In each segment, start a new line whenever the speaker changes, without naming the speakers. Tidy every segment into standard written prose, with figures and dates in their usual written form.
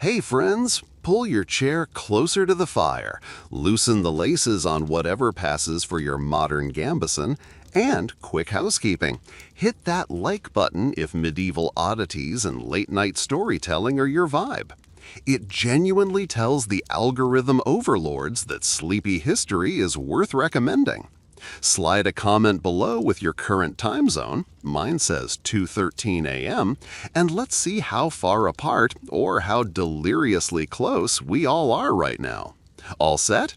Hey friends, pull your chair closer to the fire, loosen the laces on whatever passes for your modern gambeson, and quick housekeeping. Hit that like button if medieval oddities and late-night storytelling are your vibe. It genuinely tells the algorithm overlords that Sleepy History is worth recommending. Slide a comment below with your current time zone, mine says 2:13 a.m., and let's see how far apart or how deliriously close we all are right now. All set?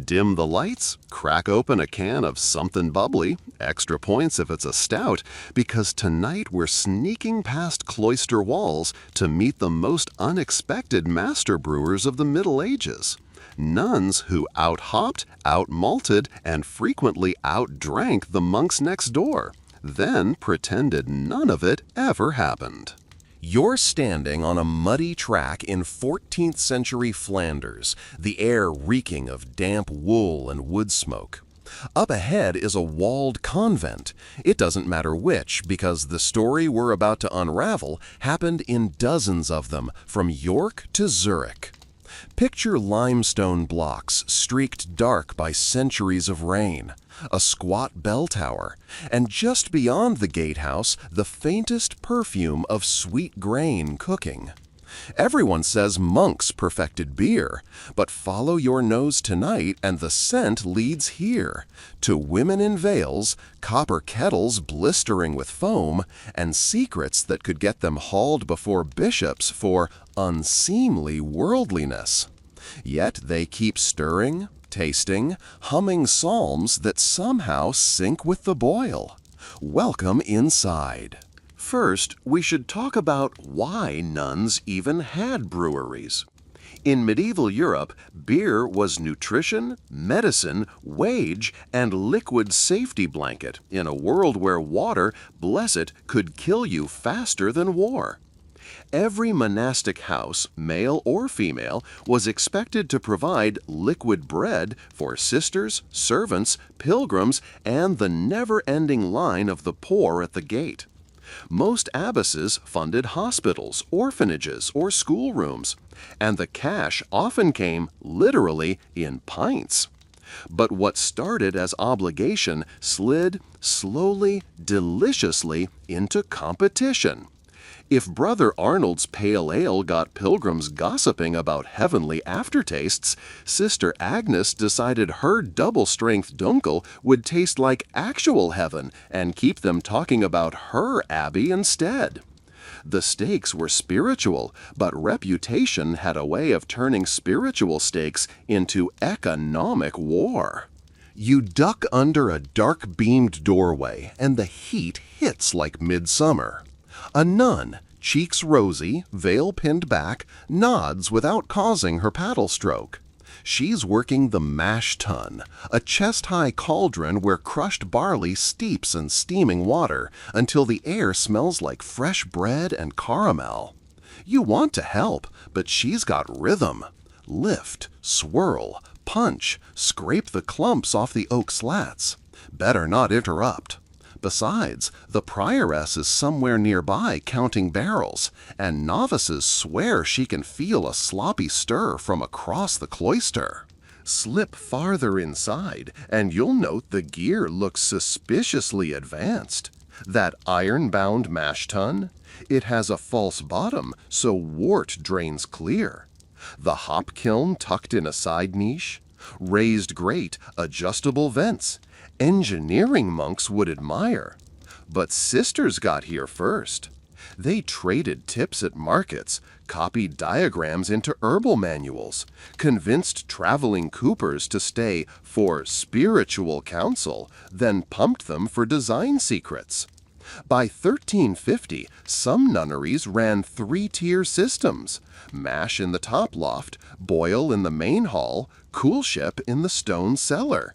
Dim the lights, crack open a can of something bubbly, extra points if it's a stout, because tonight we're sneaking past cloister walls to meet the most unexpected master brewers of the Middle Ages. Nuns who out-hopped, out-malted, and frequently out-drank the monks next door, then pretended none of it ever happened.
You're standing on a muddy track in 14th century Flanders, the air reeking of damp wool and wood smoke. Up ahead is a walled convent. It doesn't matter which, because the story we're about to unravel happened in dozens of them, from York to Zurich. Picture limestone blocks streaked dark by centuries of rain, a squat bell tower, and just beyond the gatehouse, the faintest perfume of sweet grain cooking. Everyone says monks perfected beer, but follow your nose tonight and the scent leads here, to women in veils, copper kettles blistering with foam, and secrets that could get them hauled before bishops for unseemly worldliness. Yet they keep stirring, tasting, humming psalms that somehow sync with the boil. Welcome inside.
First, we should talk about why nuns even had breweries. In medieval Europe, beer was nutrition, medicine, wage, and liquid safety blanket in a world where water, bless it, could kill you faster than war. Every monastic house, male or female, was expected to provide liquid bread for sisters, servants, pilgrims, and the never-ending line of the poor at the gate. Most abbesses funded hospitals, orphanages, or schoolrooms, and the cash often came, literally, in pints. But what started as obligation slid, slowly, deliciously, into competition. If Brother Arnold's pale ale got pilgrims gossiping about heavenly aftertastes, Sister Agnes decided her double-strength dunkel would taste like actual heaven and keep them talking about her abbey instead. The stakes were spiritual, but reputation had a way of turning spiritual stakes into economic war. You duck under a dark-beamed doorway, and the heat hits like midsummer. A nun, cheeks rosy, veil pinned back, nods without causing her paddle stroke. She's working the mash tun, a chest-high cauldron where crushed barley steeps in steaming water until the air smells like fresh bread and caramel. You want to help, but she's got rhythm. Lift, swirl, punch, scrape the clumps off the oak slats. Better not interrupt. Besides, the prioress is somewhere nearby counting barrels, and novices swear she can feel a sloppy stir from across the cloister. Slip farther inside, and you'll note the gear looks suspiciously advanced. That iron-bound mash tun? It has a false bottom, so wort drains clear. The hop kiln tucked in a side niche? Raised grate, adjustable vents. Engineering monks would admire. But sisters got here first. They traded tips at markets, copied diagrams into herbal manuals, convinced traveling coopers to stay for spiritual counsel, then pumped them for design secrets. By 1350, some nunneries ran three-tier systems: mash in the top loft, boil in the main hall, coolship in the stone cellar.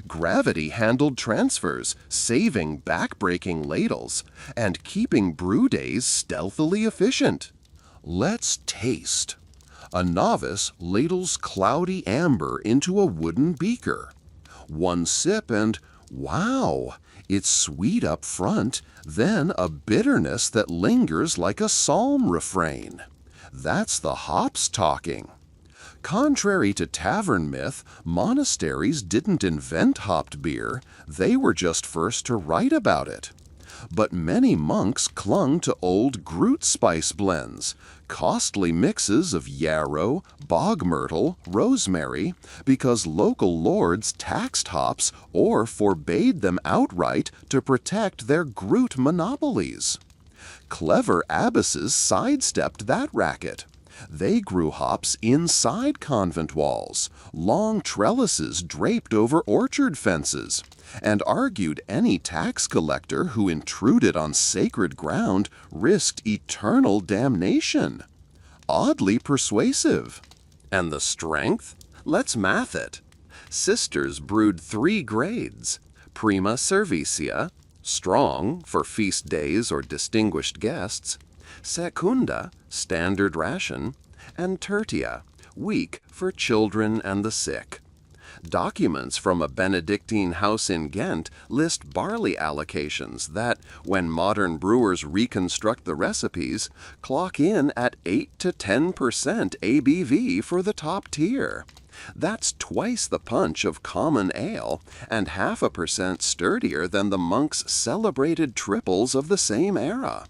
Gravity handled transfers, saving back-breaking ladles, and keeping brew days stealthily efficient. Let's taste. A novice ladles cloudy amber into a wooden beaker. One sip and, wow, it's sweet up front, then a bitterness that lingers like a psalm refrain. That's the hops talking. Contrary to tavern myth, monasteries didn't invent hopped beer, they were just first to write about it. But many monks clung to old Groot spice blends, costly mixes of yarrow, bog myrtle, rosemary, because local lords taxed hops or forbade them outright to protect their Groot monopolies. Clever abbesses sidestepped that racket. They grew hops inside convent walls, long trellises draped over orchard fences, and argued any tax collector who intruded on sacred ground risked eternal damnation. Oddly persuasive. And the strength? Let's math it. Sisters brewed 3 grades: Prima Servicia, strong for feast days or distinguished guests; Secunda, standard ration; and Tertia, weak for children and the sick. Documents from a Benedictine house in Ghent list barley allocations that, when modern brewers reconstruct the recipes, clock in at 8 to 10% ABV for the top tier. That's twice the punch of common ale and 0.5% sturdier than the monks' celebrated triples of the same era.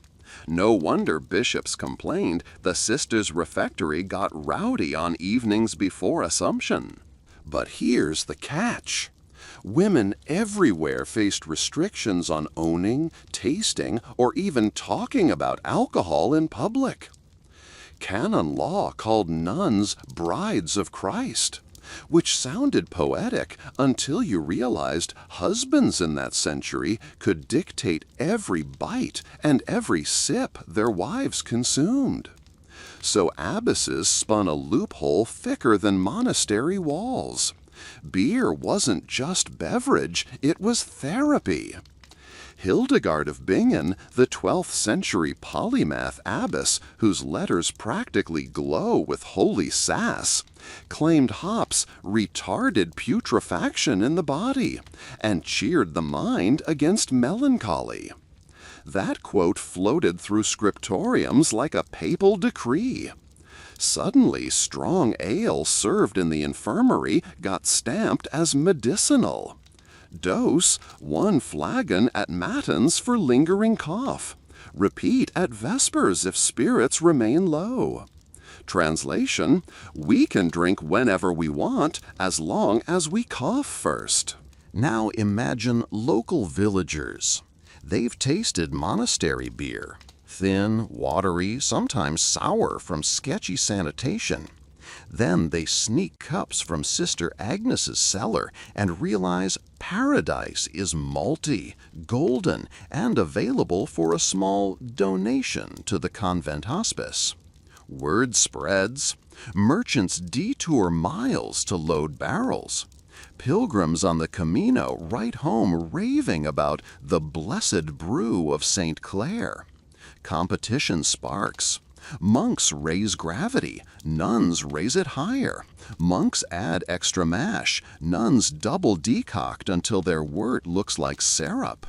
No wonder bishops complained the sisters' refectory got rowdy on evenings before Assumption. But here's the catch. Women everywhere faced restrictions on owning, tasting, or even talking about alcohol in public. Canon law called nuns brides of Christ, which sounded poetic until you realized husbands in that century could dictate every bite and every sip their wives consumed. So abbesses spun a loophole thicker than monastery walls. Beer wasn't just beverage, it was therapy. Hildegard of Bingen, the 12th century polymath abbess whose letters practically glow with holy sass, claimed hops retarded putrefaction in the body and cheered the mind against melancholy. That quote floated through scriptoriums like a papal decree. Suddenly, strong ale served in the infirmary got stamped as medicinal. Dose, 1 flagon at matins for lingering cough. Repeat at vespers if spirits remain low. Translation, we can drink whenever we want as long as we cough first.
Now imagine local villagers. They've tasted monastery beer, thin, watery, sometimes sour from sketchy sanitation. Then they sneak cups from Sister Agnes's cellar and realize paradise is malty, golden, and available for a small donation to the convent hospice. Word spreads. Merchants detour miles to load barrels. Pilgrims on the Camino write home raving about the blessed brew of St. Clare. Competition sparks. Monks raise gravity, nuns raise it higher. Monks add extra mash, nuns double decoct until their wort looks like syrup.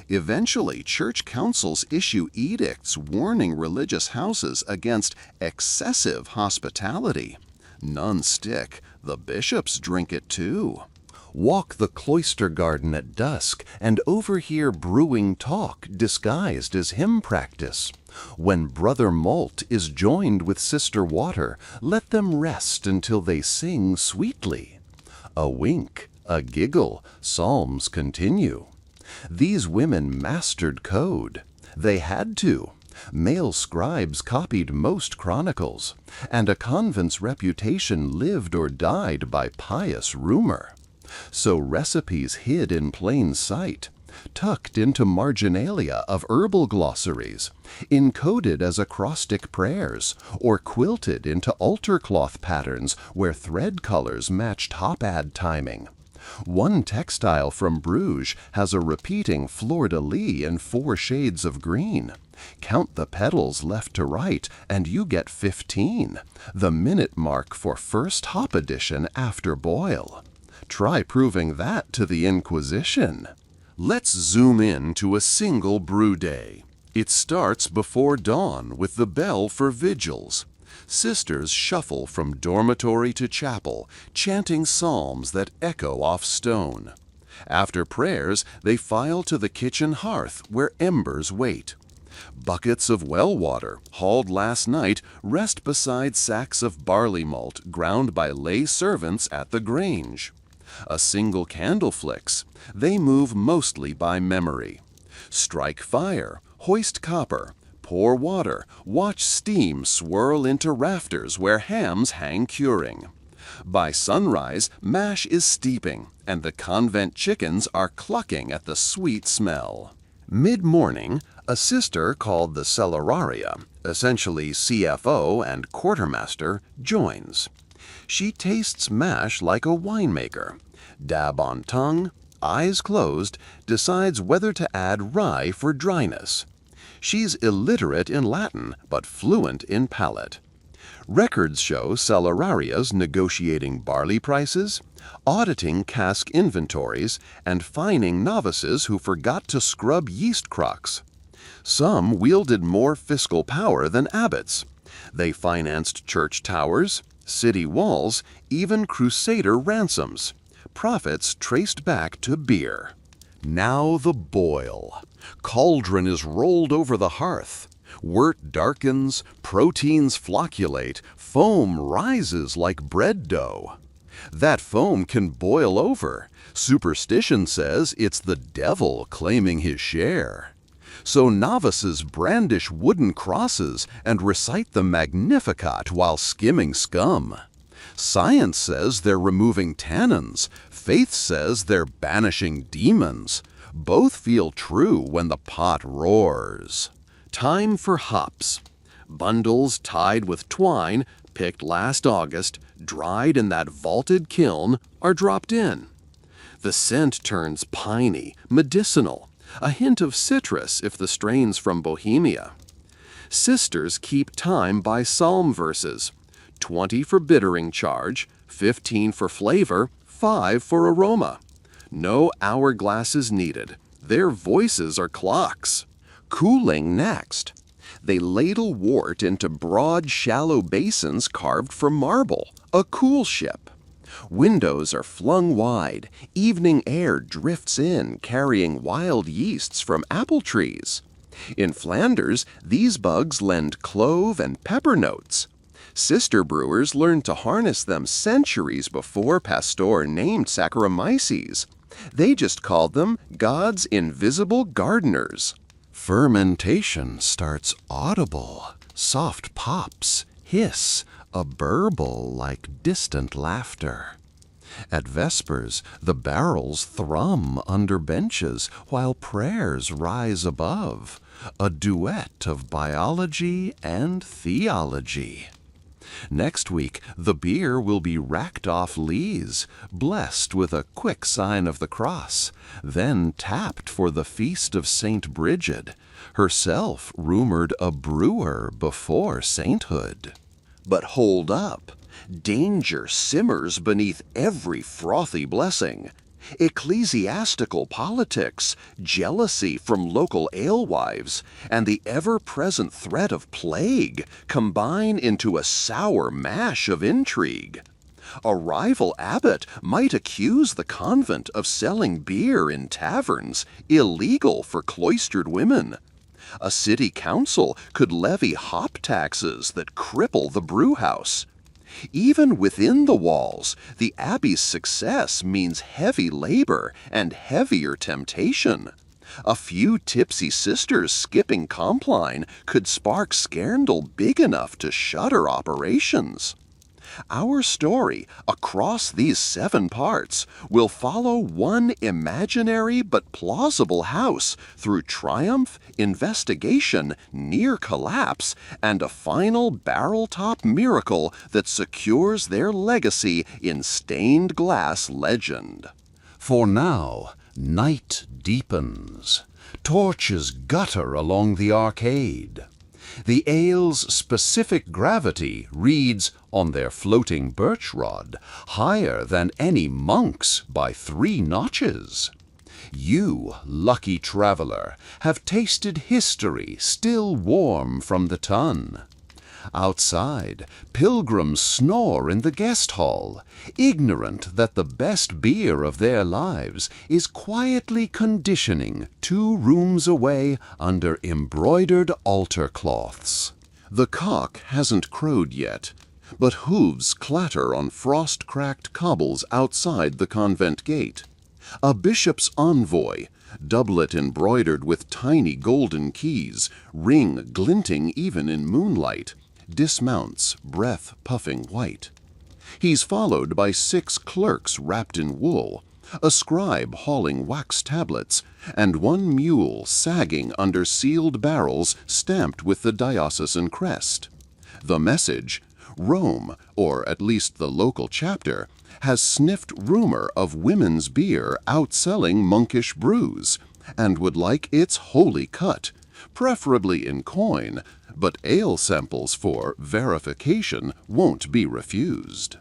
Eventually, church councils issue edicts warning religious houses against excessive hospitality. None stick, the bishops drink it too. Walk the cloister garden at dusk and overhear brewing talk disguised as hymn practice. When Brother Malt is joined with Sister Water, let them rest until they sing sweetly. A wink, a giggle, psalms continue. These women mastered code. They had to. Male scribes copied most chronicles, and a convent's reputation lived or died by pious rumor. So recipes hid in plain sight, tucked into marginalia of herbal glossaries, encoded as acrostic prayers, or quilted into altar cloth patterns where thread colors matched hop-ad timing. One textile from Bruges has a repeating fleur-de-lis in 4 shades of green. Count the petals left to right, and you get 15, the minute mark for first hop addition after boil. Try proving that to the Inquisition. Let's zoom in to a single brew day. It starts before dawn with the bell for vigils.
Sisters shuffle from dormitory to chapel, chanting psalms that echo off stone. After prayers, they file to the kitchen hearth where embers wait. Buckets of well water, hauled last night, rest beside sacks of barley malt ground by lay servants at the grange. A single candle flicks. They move mostly by memory. Strike fire, hoist copper, pour water, watch steam swirl into rafters where hams hang curing. By sunrise, mash is steeping, and the convent chickens are clucking at the sweet smell. Mid-morning, a sister called the Celeraria, essentially CFO and quartermaster, joins. She tastes mash like a winemaker. Dab on tongue, eyes closed, decides whether to add rye for dryness. She's illiterate in Latin, but fluent in palate. Records show Celerarias negotiating barley prices, auditing cask inventories, and fining novices who forgot to scrub yeast crocks. Some wielded more fiscal power than abbots. They financed church towers, city walls, even crusader ransoms. Profits traced back to beer. Now the boil. Cauldron is rolled over the hearth. Wort darkens, proteins flocculate, foam rises like bread dough. That foam can boil over. Superstition says it's the devil claiming his share. So novices brandish wooden crosses and recite the Magnificat while skimming scum. Science says they're removing tannins. Faith says they're banishing demons. Both feel true when the pot roars. Time for hops. Bundles tied with twine, picked last August, dried in that vaulted kiln, are dropped in. The scent turns piney, medicinal, a hint of citrus if the strain's from Bohemia. Sisters keep time by psalm verses. 20 for bittering charge, 15 for flavor, 5 for aroma. No hourglasses needed. Their voices are clocks. Cooling next. They ladle wort into broad, shallow basins carved from marble, a cool ship. Windows are flung wide. Evening air drifts in, carrying wild yeasts from apple trees. In Flanders, these bugs lend clove and pepper notes. Sister brewers learned to harness them centuries before Pasteur named Saccharomyces. They just called them God's invisible gardeners. Fermentation starts audible. Soft pops, hiss, a burble like distant laughter. At vespers, the barrels thrum under benches while prayers rise above, a duet of biology and theology. Next week, the beer will be racked off lees, blessed with a quick sign of the cross, then tapped for the feast of Saint Brigid, herself rumored a brewer before sainthood. But hold up! Danger simmers beneath every frothy blessing. Ecclesiastical politics, jealousy from local alewives, and the ever-present threat of plague combine into a sour mash of intrigue. A rival abbot might accuse the convent of selling beer in taverns, illegal for cloistered women. A city council could levy hop taxes that cripple the brewhouse. Even within the walls, the abbey's success means heavy labor and heavier temptation. A few tipsy sisters skipping Compline could spark scandal big enough to shutter operations. Our story, across these 7 parts, will follow one imaginary but plausible house through triumph, investigation, near collapse, and a final barrel-top miracle that secures their legacy in stained glass legend. For now, night deepens. Torches gutter along the arcade. The ale's specific gravity reads, on their floating birch rod, higher than any monk's by 3 notches. You, lucky traveler, have tasted history still warm from the tun. Outside, pilgrims snore in the guest hall, ignorant that the best beer of their lives is quietly conditioning 2 rooms away under embroidered altar cloths. The cock hasn't crowed yet, but hooves clatter on frost-cracked cobbles outside the convent gate. A bishop's envoy, doublet embroidered with tiny golden keys, ring glinting even in moonlight, dismounts, breath puffing white. He's followed by 6 clerks wrapped in wool, a scribe hauling wax tablets, and 1 mule sagging under sealed barrels stamped with the diocesan crest. The message: Rome, or at least the local chapter, has sniffed rumor of women's beer outselling monkish brews, and would like its holy cut, preferably in coin, but ale samples for verification won't be refused.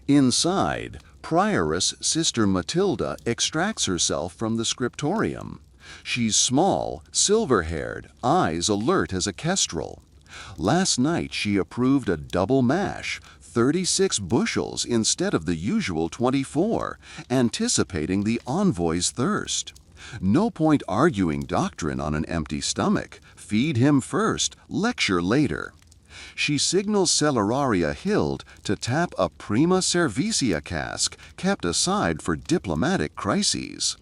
Inside, Prioress Sister Matilda extracts herself from the scriptorium. She's small, silver-haired, eyes alert as a kestrel. Last night she approved a double mash, 36 bushels instead of the usual 24, anticipating the envoy's thirst. No point arguing doctrine on an empty stomach. Feed him first, lecture later. She signals Celeraria Hild to tap a prima servicia cask kept aside for diplomatic crises.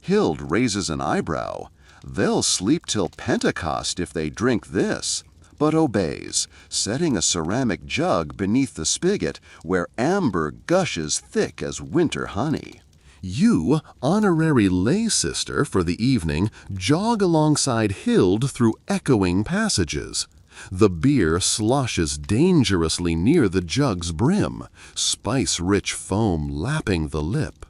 Hild raises an eyebrow. They'll sleep till Pentecost if they drink this, but obeys, setting a ceramic jug beneath the spigot where amber gushes thick as winter honey. You, honorary lay sister for the evening, jog alongside Hild through echoing passages. The beer sloshes dangerously near the jug's brim, spice-rich foam lapping the lip.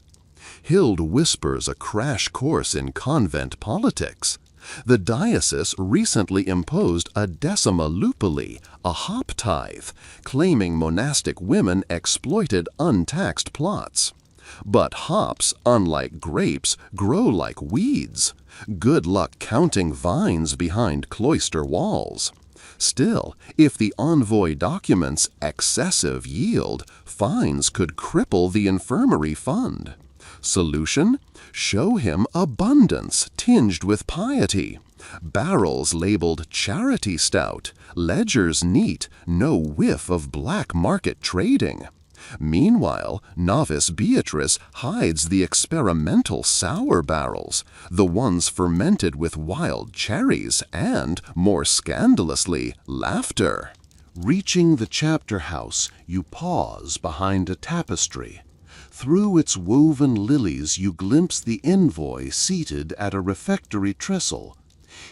Hild whispers a crash course in convent politics. The diocese recently imposed a decima lupuli, a hop tithe, claiming monastic women exploited untaxed plots. But hops, unlike grapes, grow like weeds. Good luck counting vines behind cloister walls. Still, if the envoy documents excessive yield, fines could cripple the infirmary fund. Solution? Show him abundance tinged with piety. Barrels labeled charity stout, ledgers neat, no whiff of black market trading. Meanwhile, novice Beatrice hides the experimental sour barrels, the ones fermented with wild cherries and, more scandalously, laughter. Reaching the chapter house, you pause behind a tapestry. Through its woven lilies you glimpse the envoy seated at a refectory trestle.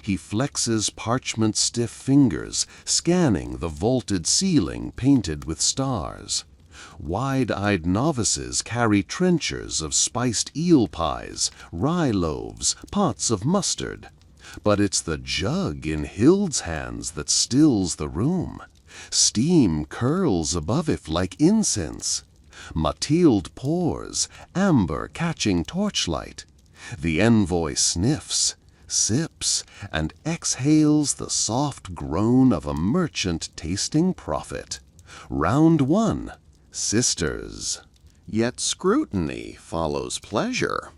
He flexes parchment-stiff fingers, scanning the vaulted ceiling painted with stars. Wide-eyed novices carry trenchers of spiced eel pies, rye loaves, pots of mustard. But it's the jug in Hild's hands that stills the room. Steam curls above it like incense. Mathilde pours, amber catching torchlight. The envoy sniffs, sips, and exhales the soft groan of a merchant tasting profit. Round 1. Sisters. Yet scrutiny follows pleasure.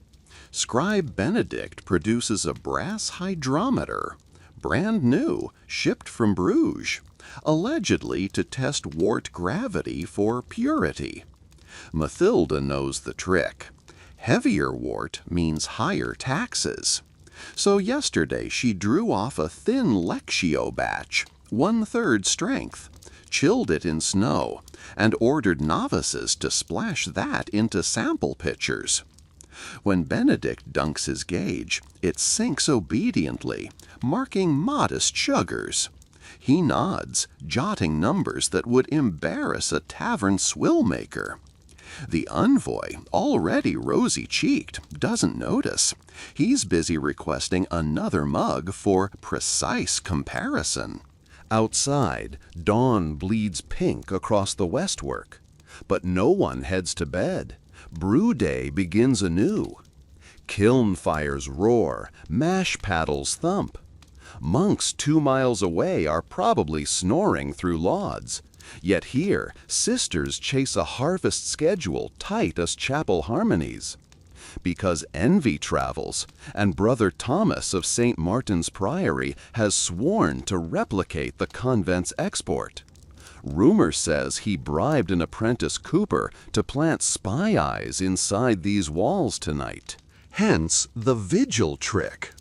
Scribe Benedict produces a brass hydrometer, brand new, shipped from Bruges, allegedly to test wort gravity for purity. Mathilda knows the trick. Heavier wort means higher taxes. So yesterday she drew off a thin Lectio batch, 1/3 strength, chilled it in snow, and ordered novices to splash that into sample pitchers. When Benedict dunks his gauge, it sinks obediently, marking modest sugars. He nods, jotting numbers that would embarrass a tavern swill maker. The envoy, already rosy-cheeked, doesn't notice. He's busy requesting another mug for precise comparison. Outside, dawn bleeds pink across the westwork. But no one heads to bed. Brew day begins anew. Kiln fires roar, mash paddles thump.
Monks 2 miles away are probably snoring through lauds. Yet here, sisters chase a harvest schedule tight as chapel harmonies. Because envy travels, and Brother Thomas of St. Martin's Priory has sworn to replicate the convent's export. Rumor says he bribed an apprentice cooper to plant spy eyes inside these walls tonight.
Hence the vigil trick.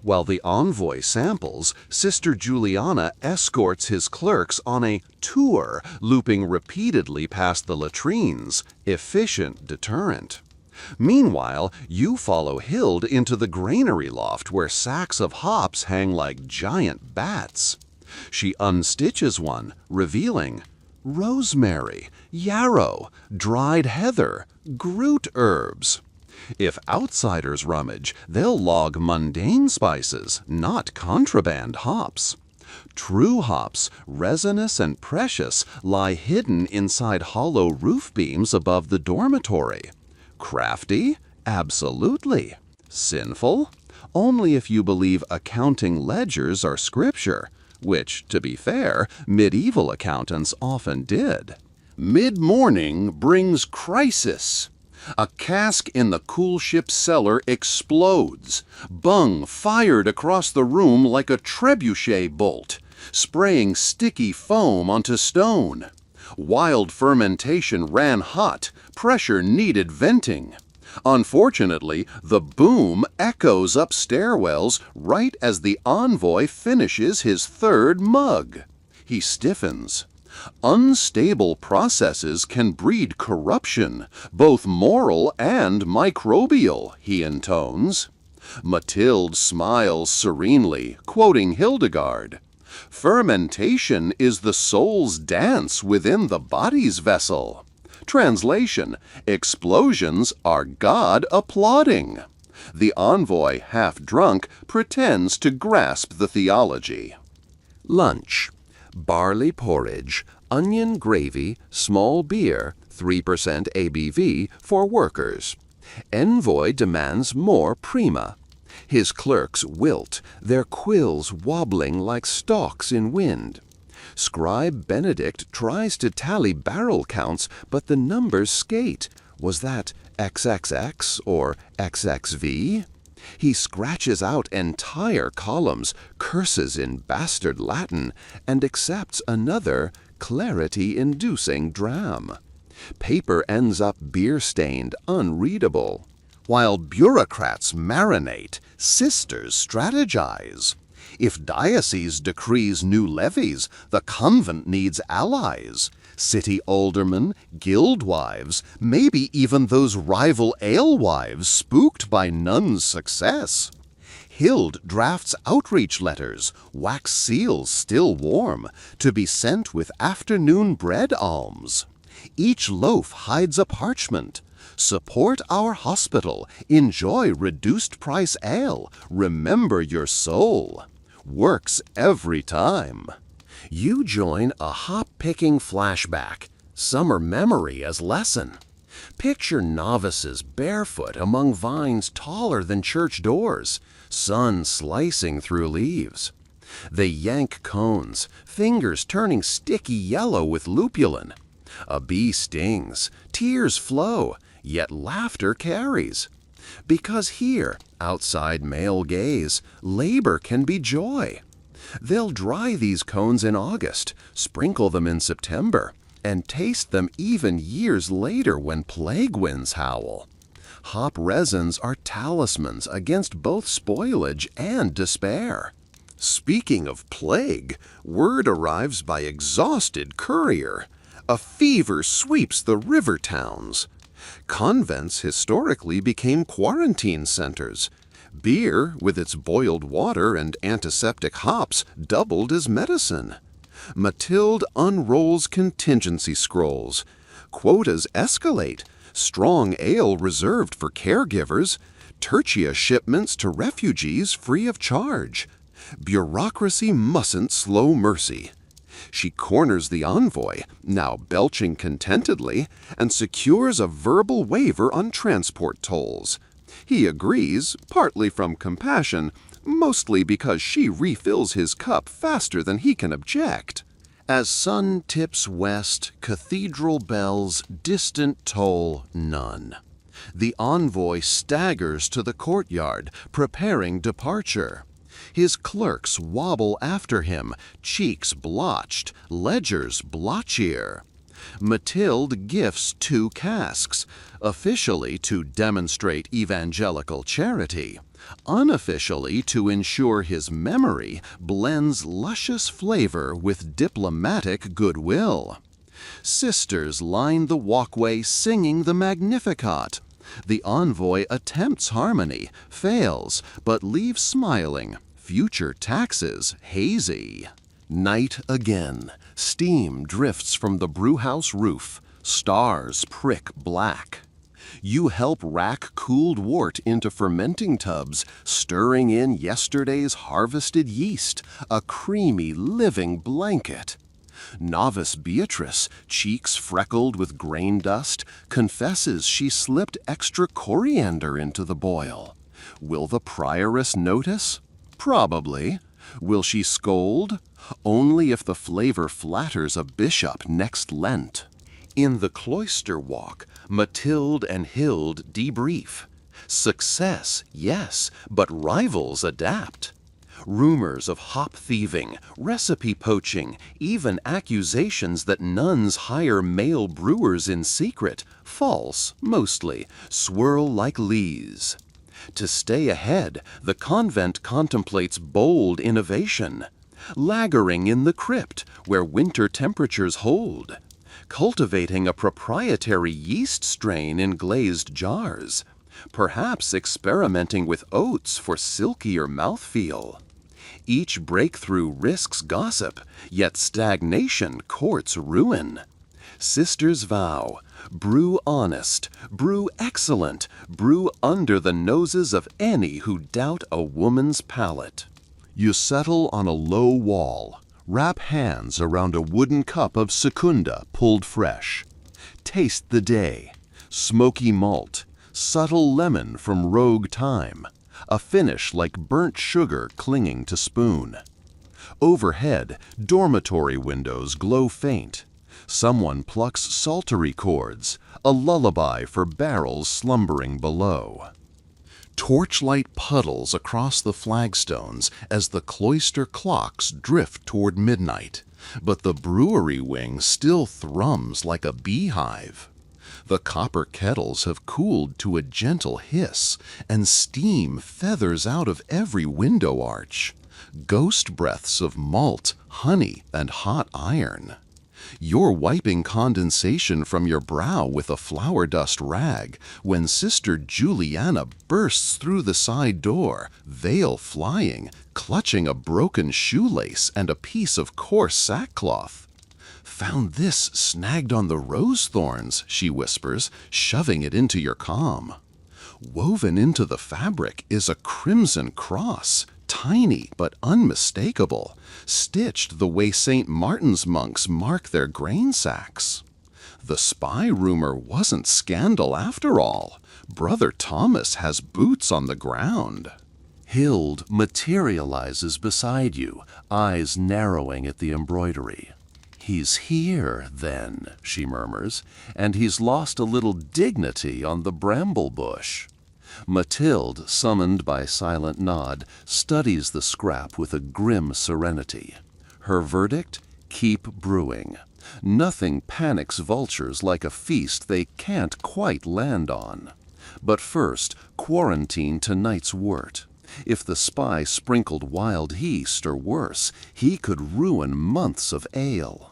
While the envoy samples, Sister Juliana escorts his clerks on a tour, looping repeatedly past the latrines, efficient deterrent. Meanwhile, you follow Hild into the granary loft where sacks of hops hang like giant bats. She unstitches one, revealing rosemary, yarrow, dried heather, Groot herbs. If outsiders rummage, they'll log mundane spices, not contraband hops. True hops, resinous and precious, lie hidden inside hollow roof beams above the dormitory. Crafty? Absolutely. Sinful? Only if you believe accounting ledgers are scripture, which, to be fair, medieval accountants often did. Mid-morning brings crisis. A cask in the cool ship's cellar explodes, bung fired across the room like a trebuchet bolt, spraying sticky foam onto stone. Wild fermentation ran hot, pressure needed venting. Unfortunately, the boom echoes up stairwells right as the envoy finishes his third mug. He stiffens. Unstable processes can breed corruption, both moral and microbial, he intones. Mathilde smiles serenely, quoting Hildegard. Fermentation is the soul's dance within the body's vessel. Translation: explosions are God applauding. The envoy, half drunk, pretends to grasp the theology.
Lunch: barley porridge, onion gravy, small beer, 3% ABV for workers. Envoy demands more prima. His clerks wilt, their quills wobbling like stalks in wind. Scribe Benedict tries to tally barrel counts, but the numbers skate. Was that XXX or XXV? He scratches out entire columns, curses in bastard Latin, and accepts another clarity-inducing dram. Paper ends up beer-stained, unreadable. While bureaucrats marinate, sisters strategize. If diocese decrees new levies, the convent needs allies. City aldermen, guild wives, maybe even those rival alewives spooked by nuns' success. Hild drafts outreach letters, wax seals still warm, to be sent with afternoon bread alms. Each loaf hides a parchment. Support our hospital. Enjoy reduced price ale. Remember your soul. Works every time. You join a hop-picking flashback, summer memory as lesson. Picture novices barefoot among vines taller than church doors, sun slicing through leaves. They yank cones, fingers turning sticky yellow with lupulin. A bee stings, tears flow, yet laughter carries. Because here, outside male gaze, labor can be joy. They'll dry these cones in August, sprinkle them in September, and taste them even years later when plague winds howl. Hop resins are talismans against both spoilage and despair. Speaking of plague, word arrives by exhausted courier. A fever sweeps the river towns. Convents historically became quarantine centers. Beer, with its boiled water and antiseptic hops, doubled as medicine. Mathilde unrolls contingency scrolls. Quotas escalate. Strong ale reserved for caregivers. Tertia shipments to refugees free of charge. Bureaucracy mustn't slow mercy. She corners the envoy, now belching contentedly, and secures a verbal waiver on transport tolls. He agrees, partly from compassion,
mostly because she refills his cup faster than he can object. As sun tips west, cathedral bells distant toll none. The envoy staggers to the courtyard, preparing departure. His clerks wobble after him, cheeks blotched, ledgers blotchier. Mathilde gifts 2 casks, officially to demonstrate evangelical charity, unofficially to ensure his memory blends luscious flavor with diplomatic goodwill. Sisters line the walkway singing the Magnificat. The envoy attempts harmony, fails, but leaves smiling, future taxes hazy. Night again. Steam drifts from the brewhouse roof. Stars prick black. You help rack cooled wort into fermenting tubs, stirring in yesterday's harvested yeast, a creamy living blanket. Novice Beatrice, cheeks freckled with grain dust, confesses she slipped extra coriander into the boil. Will the prioress notice? Probably. Will she scold? Only if the flavor flatters a bishop next Lent. In the cloister walk, Mathilde and Hilde debrief. Success, yes, but rivals adapt. Rumors of hop thieving, recipe poaching, even accusations that nuns hire male brewers in secret, false, mostly, swirl like lees. To stay ahead, the convent contemplates bold innovation. Lagering in the crypt, where winter temperatures hold. Cultivating a proprietary yeast strain in glazed jars. Perhaps experimenting with oats for silkier mouthfeel. Each breakthrough risks gossip, yet stagnation courts ruin. Sisters vow, brew honest, brew excellent, brew under the noses of any who doubt a woman's palate. You settle on a low wall, wrap hands around a wooden cup of secunda pulled fresh. Taste the day, smoky malt, subtle lemon from rogue thyme, a finish like burnt sugar clinging to spoon. Overhead, dormitory windows glow faint. Someone plucks psaltery chords, a lullaby for barrels slumbering below. Torchlight puddles across the flagstones as the cloister clocks drift toward midnight, but the brewery wing still thrums like a beehive. The copper kettles have cooled to a gentle hiss, and steam feathers out of every window arch. Ghost breaths of malt, honey, and hot iron. You're wiping condensation from your brow with a flour dust rag when Sister Juliana bursts through the side door, veil flying, clutching a broken shoelace and a piece of coarse sackcloth. "Found this snagged on the rose thorns," she whispers, shoving it into your calm. Woven into the fabric is a crimson cross, tiny but unmistakable, stitched the way St. Martin's monks mark their grain sacks. The spy rumor wasn't scandal after all. Brother Thomas has boots on the ground. Hilde materializes beside you, eyes narrowing at the embroidery. "He's here, then," she murmurs, "and he's lost a little dignity on the bramble bush." Mathilde, summoned by silent nod, studies the scrap with a grim serenity. Her verdict? Keep brewing. Nothing panics vultures like a feast they can't quite land on. But first, quarantine tonight's wort. If the spy sprinkled wild yeast or worse, he could ruin months of ale.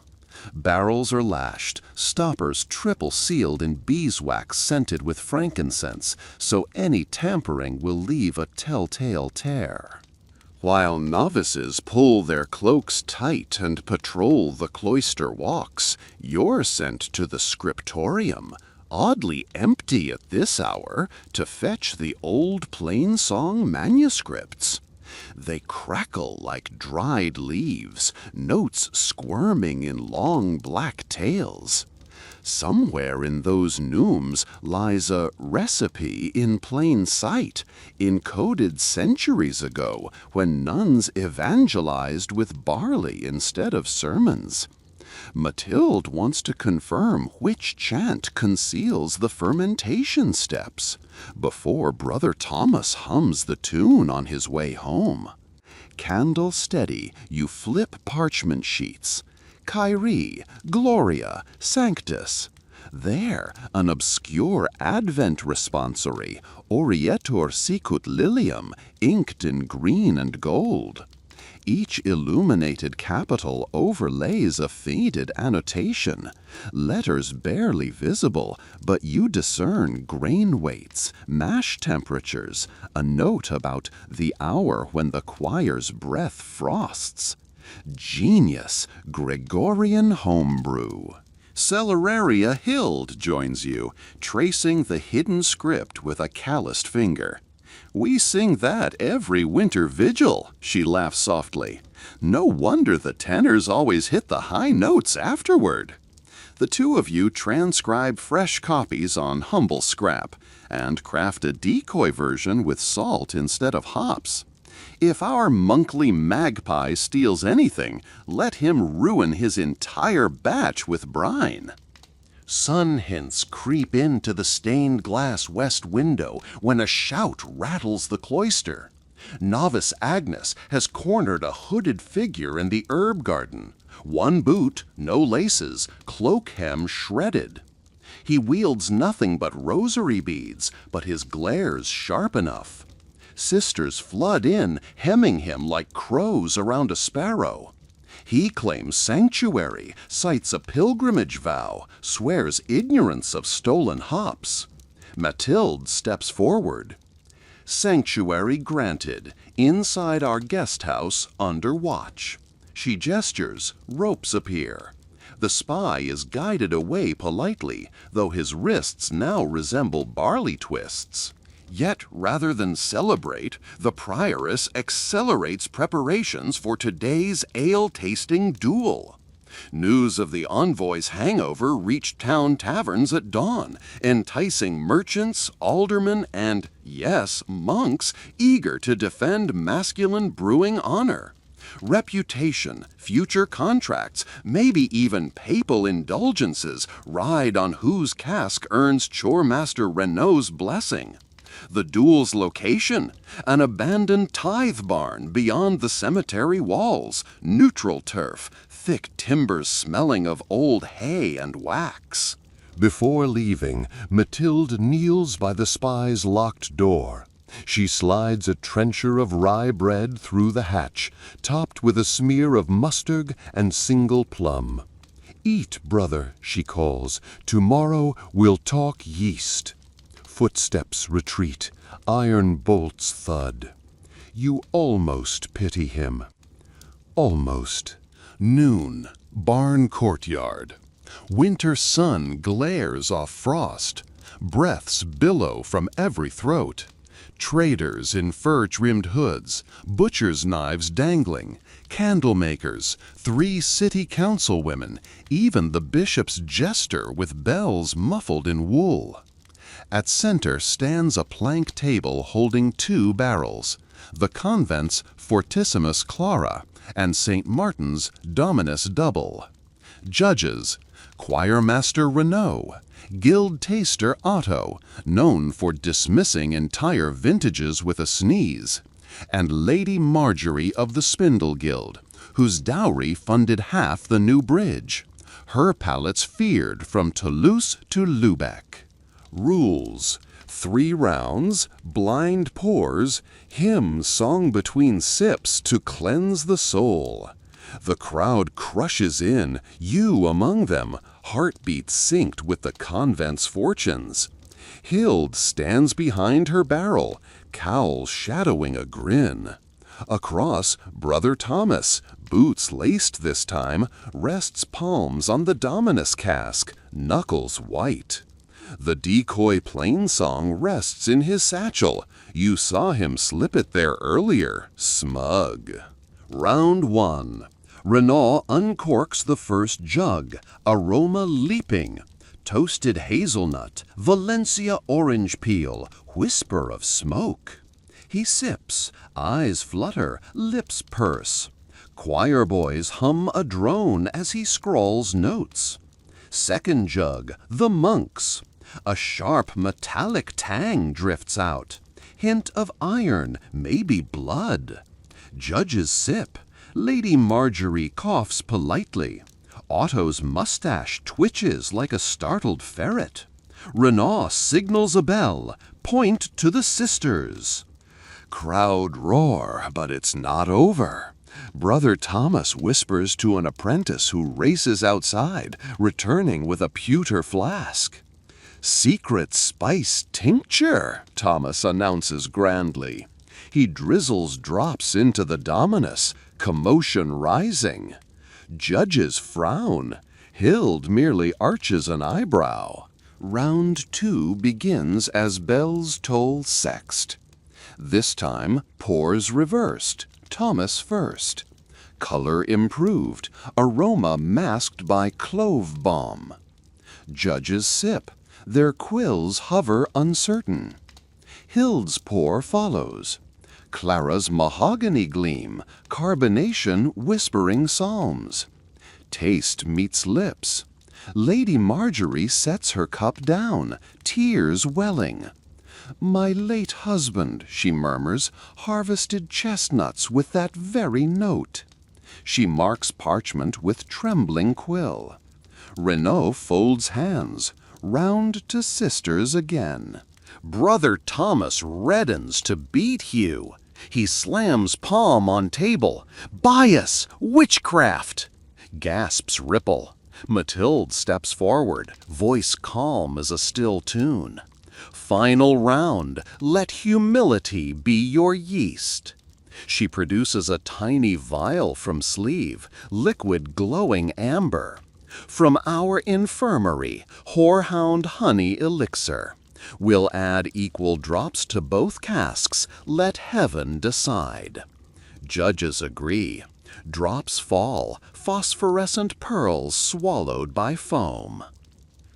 Barrels are lashed, stoppers triple sealed in beeswax scented with frankincense, so any tampering will leave a telltale tear. While novices pull their cloaks tight and patrol the cloister walks, you're sent to the scriptorium, oddly empty at this hour, to fetch the old plain-song manuscripts. They crackle like dried leaves, notes squirming in long black tails. Somewhere in those neumes lies a recipe in plain sight, encoded centuries ago when nuns evangelized with barley instead of sermons. Mathilde wants to confirm which chant conceals the fermentation steps before Brother Thomas hums the tune on his way home. Candle steady, you flip parchment sheets. Kyrie, Gloria, Sanctus. There, an obscure Advent responsory, Orietur sicut lilium, inked in green and gold. Each illuminated capital overlays a faded annotation, letters barely visible, but you discern grain weights, mash temperatures, a note about the hour when the choir's breath frosts. Genius, Gregorian homebrew. Celeraria Hild joins you, tracing the hidden script with a calloused finger. "We sing that every winter vigil," she laughs softly. "No wonder the tenors always hit the high notes afterward." The two of you transcribe fresh copies on humble scrap and craft a decoy version with salt instead of hops. If our monkly magpie steals anything, let him ruin his entire batch with brine. Sun hints creep into the stained glass west window when a shout rattles the cloister. Novice Agnes has cornered a hooded figure in the herb garden. One boot, no laces, cloak hem shredded. He wields nothing but rosary beads, but his glare's sharp enough. Sisters flood in, hemming him like crows around a sparrow. He claims sanctuary, cites a pilgrimage vow, swears ignorance of stolen hops. Mathilde steps forward. Sanctuary granted, inside our guest house, under watch. She gestures, ropes appear. The spy is guided away politely, though his wrists now resemble barley twists. Yet, rather than celebrate, the prioress accelerates preparations for today's ale-tasting duel. News of the envoy's hangover reached town taverns at dawn, enticing merchants, aldermen, and, yes, monks eager to defend masculine brewing honor. Reputation, future contracts, maybe even papal indulgences ride on whose cask earns Choremaster Renault's blessing. The duel's location, an abandoned tithe barn beyond the cemetery walls, neutral turf, thick timbers smelling of old hay and wax.
Before leaving, Mathilde kneels by the spy's locked door. She slides a trencher of rye bread through the hatch, topped with a smear of mustard and single plum. "Eat, brother," she calls. "Tomorrow we'll talk yeast." Footsteps retreat, iron bolts thud. You almost pity him. Almost. Noon, barn courtyard. Winter sun glares off frost. Breaths billow from every throat. Traders in fur-trimmed hoods, butchers' knives dangling, candle makers, 3 city council women, even the bishop's jester with bells muffled in wool. At center stands a plank table holding 2 barrels, the convent's Fortissimus Clara and St. Martin's Dominus Double. Judges, Choirmaster Renault, Guild Taster Otto, known for dismissing entire vintages with a sneeze, and Lady Marjorie of the Spindle Guild, whose dowry funded half the new bridge. Her palates feared from Toulouse to Lubeck. Rules: 3 rounds, blind pours, hymn song between sips to cleanse the soul. The crowd crushes in, you among them, heartbeats synced with the convent's fortunes. Hild stands behind her barrel, cowl shadowing a grin. Across, Brother Thomas, boots laced this time, rests palms on the Dominus cask, knuckles white. The decoy plainsong rests in his satchel. You saw him slip it there earlier, smug. Round 1. Renault uncorks the first jug, aroma leaping. toasted hazelnut, Valencia orange peel, whisper of smoke. He sips, eyes flutter, lips purse. Choir boys hum a drone as he scrawls notes. Second jug, the monks. A sharp metallic tang drifts out. Hint of iron, maybe blood. Judges sip. Lady Marjorie coughs politely. Otto's mustache twitches like a startled ferret. Renaud signals a bell. Point to the sisters.
Crowd roar, but it's not over. Brother Thomas whispers to an apprentice who races outside, returning with a pewter flask. Secret spice tincture, Thomas announces grandly. He drizzles drops into the Dominus, commotion rising. Judges frown. Hild merely arches an eyebrow. Round 2 begins as bells toll sext. This time, pours reversed, Thomas first. Color improved, aroma masked by clove balm. Judges sip, their quills hover uncertain. Hild's pour follows. Clara's mahogany gleam, carbonation whispering psalms. Taste meets lips. Lady Marjorie sets her cup down, tears welling. My late husband, she murmurs, harvested chestnuts with that very note. She marks parchment with trembling quill. Renaud folds hands, round to sisters again.
Brother Thomas reddens to beat Hugh. He slams palm on table. Bias! Witchcraft! Gasps ripple. Mathilde steps forward, voice calm as a still tune. Final round, let humility be your yeast. She produces a tiny vial from sleeve, liquid glowing amber. From our infirmary, whorehound honey elixir. We'll add equal drops to both casks, let heaven decide. Judges agree. Drops fall, phosphorescent pearls swallowed by foam.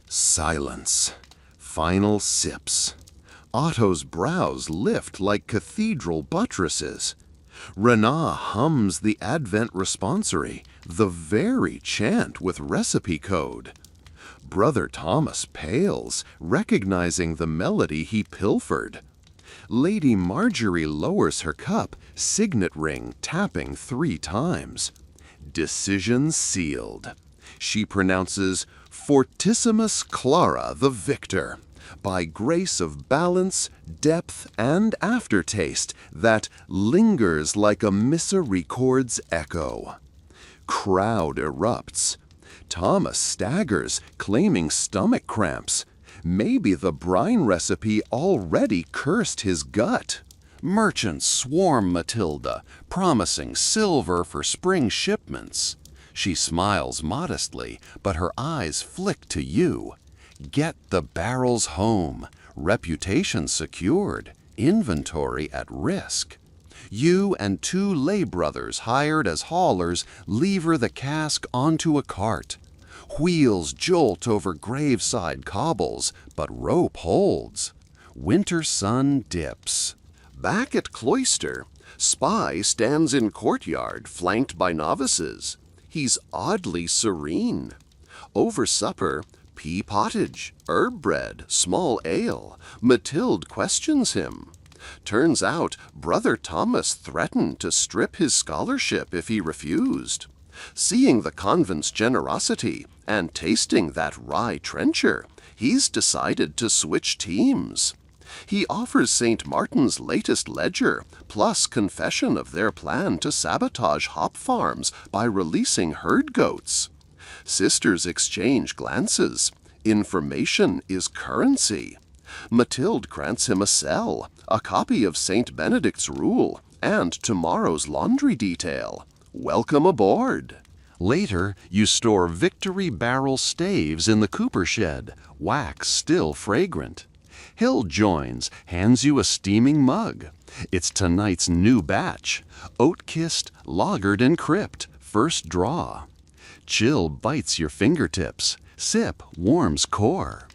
Silence. Final sips. Otto's brows lift like cathedral buttresses. Renaud hums the Advent responsory, the very chant with recipe code. Brother Thomas pales, recognizing the melody he pilfered. Lady Marjorie lowers her cup, signet ring tapping 3 times. Decision sealed. She pronounces Fortissimus Clara the victor, by grace of balance, depth, and aftertaste that lingers like a misericord's echo. Crowd erupts. Thomas staggers, claiming stomach cramps. Maybe the brine recipe already cursed his gut. Merchants swarm Matilda, promising silver for spring shipments. She smiles modestly, but her eyes flick to you. Get the barrels home, reputation secured, inventory at risk. You and 2 lay brothers hired as haulers lever the cask onto a cart. Wheels jolt over graveside cobbles, but rope holds. Winter sun dips. Back at cloister, Spy stands in courtyard flanked by novices. He's oddly serene. Over supper, pea pottage, herb bread, small ale. Mathilde questions him. Turns out Brother Thomas threatened to strip his scholarship if he refused. Seeing the convent's generosity and tasting that rye trencher, he's decided to switch teams. He offers St. Martin's latest ledger, plus confession of their plan to sabotage hop farms by releasing herd goats. Sisters exchange glances. Information is currency. Mathilde grants him a cell, a copy of St. Benedict's rule, and tomorrow's laundry detail. Welcome aboard. Later, you store Victory barrel staves in the cooper shed, wax still fragrant. Hill joins, hands you a steaming mug. It's tonight's new batch, oat-kissed, lagered and crypt, first draw. Chill bites your fingertips,
Sip warms core.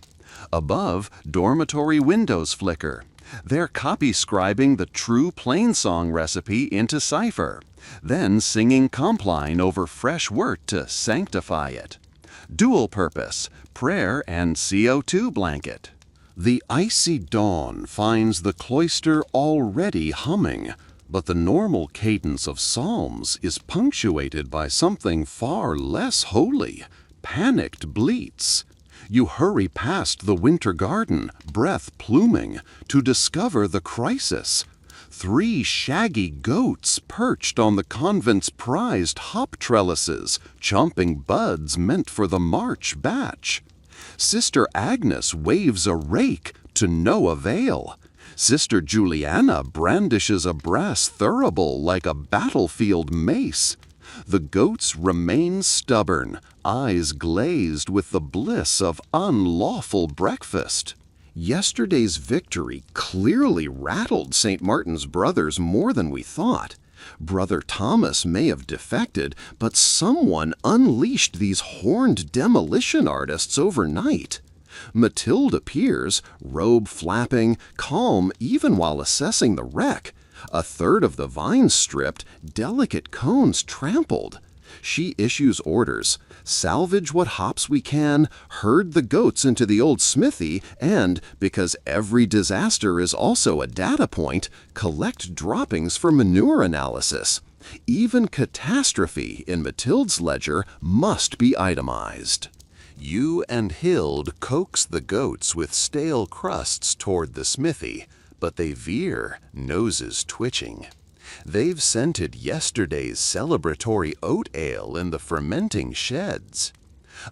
Above, dormitory windows flicker. They're copy-scribing the true Plainsong recipe into cipher, then singing compline over fresh wort to sanctify it. Dual purpose, prayer and CO2 blanket. The icy dawn finds the cloister already humming, but the normal cadence of psalms is punctuated by something far less holy, panicked bleats. You hurry past the winter garden, breath pluming, to discover the crisis. 3 shaggy goats perched on the convent's prized hop trellises, chomping buds meant for the March batch. Sister Agnes waves a rake to no avail. Sister Juliana brandishes a brass thurible like a battlefield mace. The goats remain stubborn, eyes glazed with the bliss of unlawful breakfast. Yesterday's victory clearly rattled St. Martin's brothers more than we thought. Brother Thomas may have defected, but someone unleashed these horned demolition artists overnight. Matilda appears, robe flapping, calm even while assessing the wreck. A third of the vines stripped, delicate cones trampled. She issues orders: salvage what hops we can, herd the goats into the old smithy, and, because every disaster is also a data point, collect droppings for manure analysis. Even catastrophe in Matilda's ledger must be itemized. You and Hild coax the goats with stale crusts toward the smithy, but they veer, noses twitching. They've scented yesterday's celebratory oat ale in the fermenting sheds.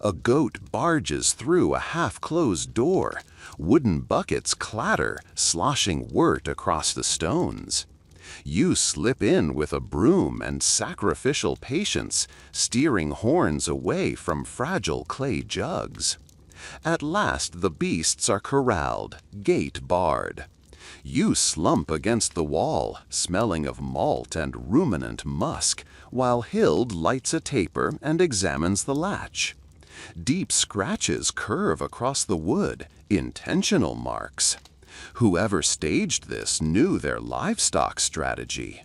A goat barges through a half-closed door. Wooden buckets clatter, sloshing wort across the stones. You slip in with a broom and sacrificial patience, steering horns away from fragile clay jugs. At last the beasts are corralled, gate barred. You slump against the wall, smelling of malt and ruminant musk, while Hild lights a taper and examines the latch. Deep scratches curve across the wood, intentional marks. Whoever staged this knew their livestock strategy.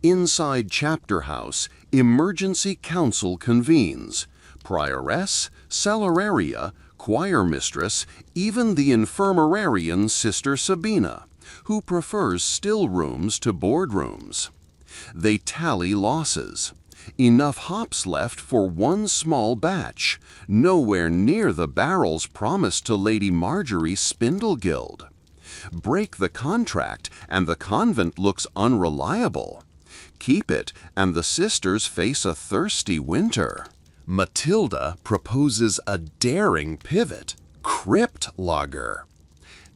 Inside Chapter House, emergency council convenes. Prioress, celleraria, choir mistress, even the infirmarian Sister Sabina, who prefers still rooms to boardrooms. They tally losses. Enough hops left for one small batch, nowhere near the barrels promised to Lady Marjorie Spindlegild. Break the contract and the convent looks unreliable. Keep it and the sisters face a thirsty winter. Matilda proposes a daring pivot, crypt lager.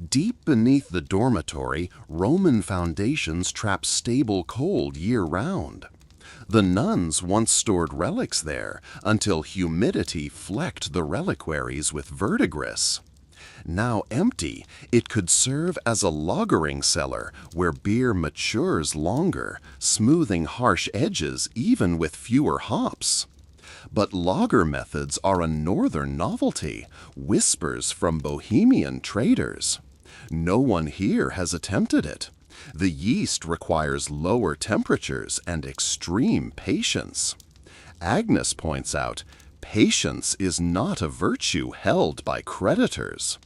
Deep beneath the dormitory, Roman foundations trap stable cold year-round. The nuns once stored relics there until humidity flecked the reliquaries with verdigris. Now empty, it could serve as a lagering cellar where beer matures longer, smoothing harsh edges even with fewer hops. But lager methods are a northern novelty, whispers from Bohemian traders. No one here has attempted it. The yeast requires lower temperatures and extreme patience. Agnes points out, patience is not a virtue held by creditors.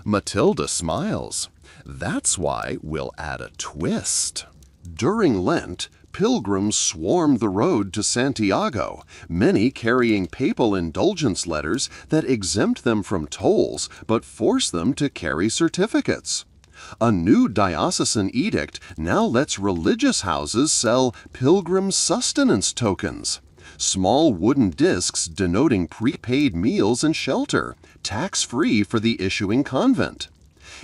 Matilda smiles. That's why we'll add a twist. During Lent, pilgrims swarm the road to Santiago, many carrying papal indulgence letters that exempt them from tolls but force them to carry certificates. A new diocesan edict now lets religious houses sell pilgrim sustenance tokens, small wooden discs denoting prepaid meals and shelter, tax-free for the issuing convent.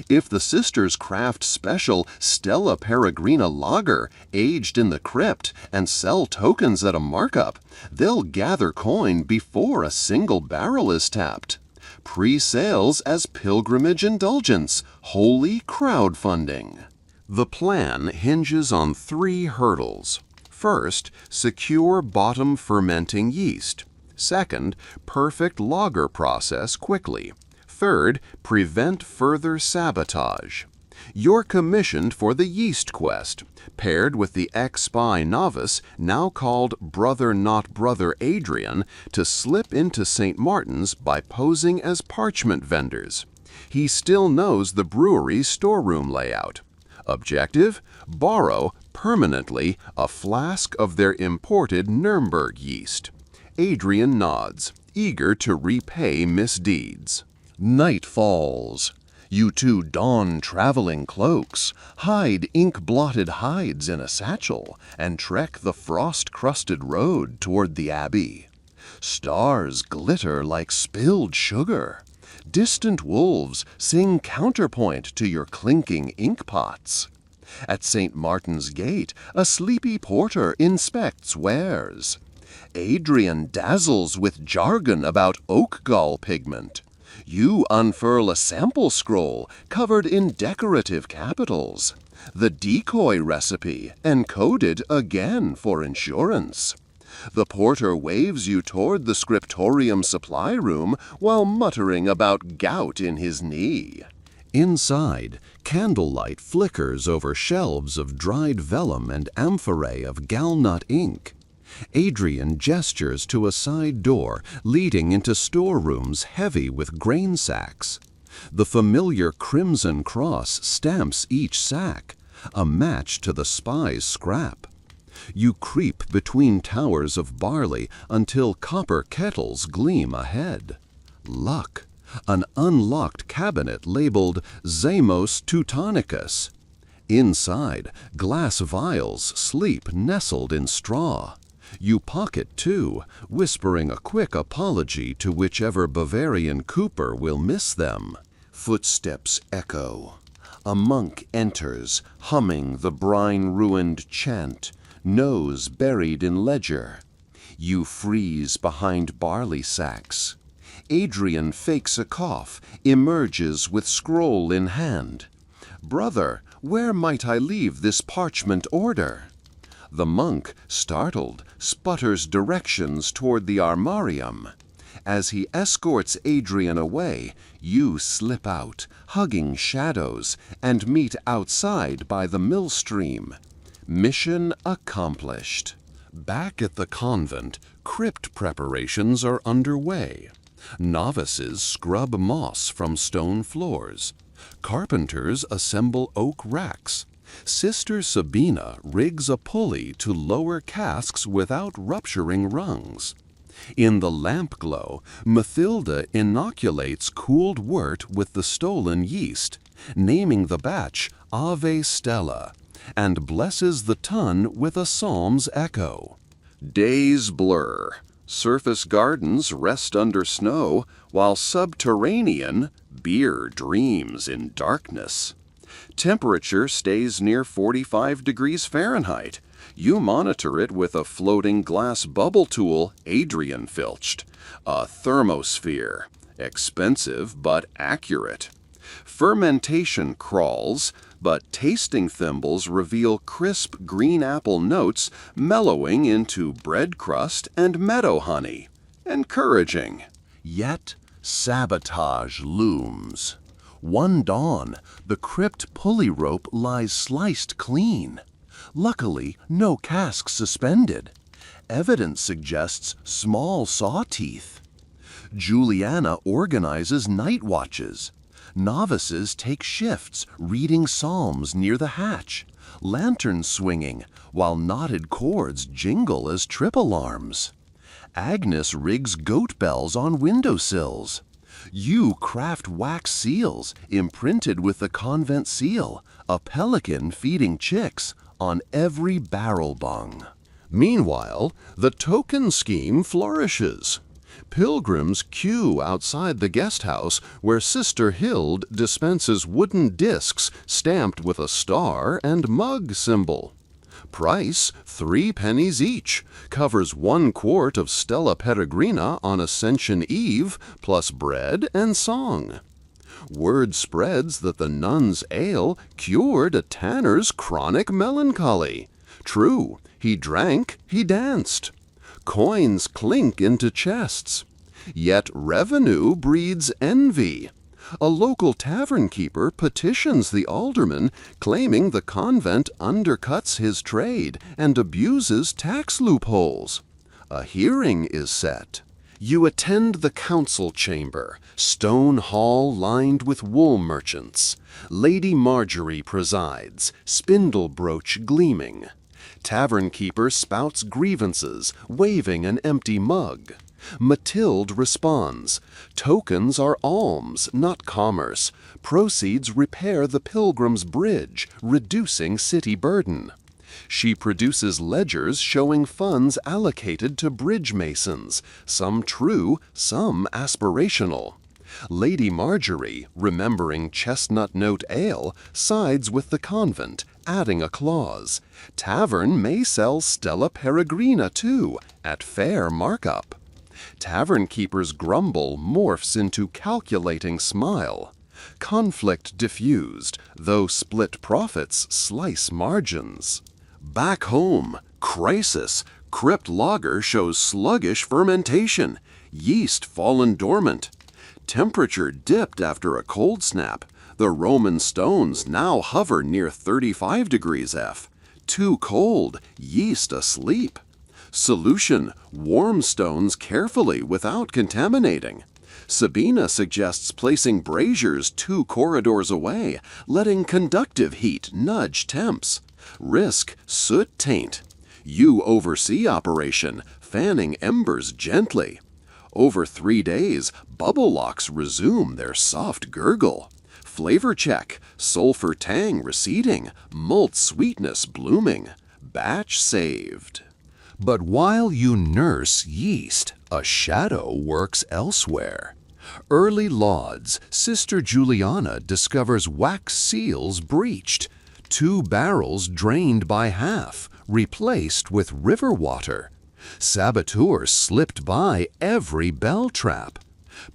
If the sisters craft special Stella Peregrina lager aged in the crypt and sell tokens at a markup, they'll gather coin before a single barrel is tapped. Pre-sales as pilgrimage indulgence, holy crowdfunding. The plan hinges on 3 hurdles. First, secure bottom fermenting yeast.
Second, perfect lager process quickly. Third, prevent further sabotage. You're commissioned for the yeast quest, paired with the ex-spy novice, now called Brother Not Brother Adrian, to slip into St. Martin's by posing as parchment vendors. He still knows the brewery's storeroom layout. Objective: borrow, permanently, a flask of their imported Nuremberg yeast. Adrian nods, eager to repay misdeeds.
Night falls. You two don traveling cloaks, hide ink-blotted hides in a satchel, and trek the frost-crusted road toward the abbey. Stars glitter like spilled sugar. Distant wolves sing counterpoint to your clinking inkpots. At St. Martin's Gate, a sleepy porter inspects wares. Adrian dazzles with jargon about oak gall pigment. You unfurl a sample scroll covered in decorative capitals. The decoy recipe, encoded again for insurance. The porter waves you toward the scriptorium supply room while muttering about gout in his knee. Inside, candlelight flickers over shelves of dried vellum and amphorae of galnut ink. Adrian gestures to a side door leading into storerooms heavy with grain sacks. The familiar crimson cross stamps each sack, a match to the spy's scrap. You creep between towers of barley until copper kettles gleam ahead. Luck! An unlocked cabinet labeled Zamos Teutonicus. Inside, glass vials sleep nestled in straw. You pocket two, whispering a quick apology to whichever Bavarian cooper will miss them. Footsteps echo. A monk enters, humming the brine-ruined chant, nose buried in ledger. You freeze behind barley sacks. Adrian fakes a cough, emerges with scroll in hand. "Brother, where might I leave this parchment order?" The monk, startled, sputters directions toward the armarium. As he escorts Adrian away, you slip out, hugging shadows, and meet outside by the mill stream. Mission accomplished. Back at the convent, crypt preparations are underway. Novices scrub moss from stone floors. Carpenters assemble oak racks. Sister Sabina rigs a pulley to lower casks without rupturing rungs. In the lamp glow, Mathilda inoculates cooled wort with the stolen yeast, naming the batch Ave Stella, and blesses the tun with a psalm's echo. Days blur. Surface gardens rest under snow, while subterranean beer dreams in darkness. Temperature stays near 45 degrees Fahrenheit. You monitor it with a floating glass bubble tool Adrian filched. A thermosphere. Expensive but accurate. Fermentation crawls, but tasting thimbles reveal crisp green apple notes mellowing into bread crust and meadow honey. Encouraging. Yet sabotage looms. One dawn, the crypt pulley rope lies sliced clean. Luckily, no casks suspended. Evidence suggests small saw teeth. Juliana organizes night watches. Novices take shifts, reading psalms near the hatch, lanterns swinging, while knotted cords jingle as trip alarms. Agnes rigs goat bells on windowsills. You craft wax seals, imprinted with the convent seal, a pelican feeding chicks on every barrel bung. Meanwhile, the token scheme flourishes. Pilgrims queue outside the guest house where Sister Hild dispenses wooden discs stamped with a star and mug symbol. Price, 3 pennies each, covers 1 quart of Stella Peregrina on Ascension Eve, plus bread and song. Word spreads that the nun's ale cured a tanner's chronic melancholy. True, he drank, he danced.
coins clink into chests. Yet revenue breeds envy. A local tavern keeper petitions the alderman, claiming the convent undercuts his trade and abuses tax loopholes. A hearing is set. You attend the council chamber, stone hall lined with wool merchants. Lady Marjorie presides, spindle brooch gleaming. Tavern keeper spouts grievances, waving an empty mug. Mathilde responds, tokens are alms, not commerce. Proceeds repair the Pilgrim's Bridge, reducing city burden. She produces ledgers showing funds allocated to bridge masons, some true, some aspirational. Lady Marjorie, remembering chestnut note ale, sides with the convent, adding a clause. Tavern may sell Stella Peregrina too, at fair markup. Tavern keeper's grumble morphs into calculating smile. Conflict diffused, though split profits slice margins. Back home, crisis. Crypt lager shows sluggish fermentation. Yeast fallen dormant. Temperature dipped after a cold snap. The Roman stones now hover near 35 degrees F. Too cold, yeast asleep. Solution: warm stones carefully without contaminating. Sabina suggests placing braziers 2 corridors away, letting conductive heat nudge temps. Risk: soot taint. You oversee operation, fanning embers gently. Over 3 days, bubble locks resume their soft gurgle. Flavor check: sulfur tang receding, malt sweetness blooming. Batch saved. But while you nurse yeast, a shadow works elsewhere. Early lauds, Sister Juliana discovers wax seals breached. 2 barrels drained by half, replaced with river water. Saboteur slipped by every bell trap.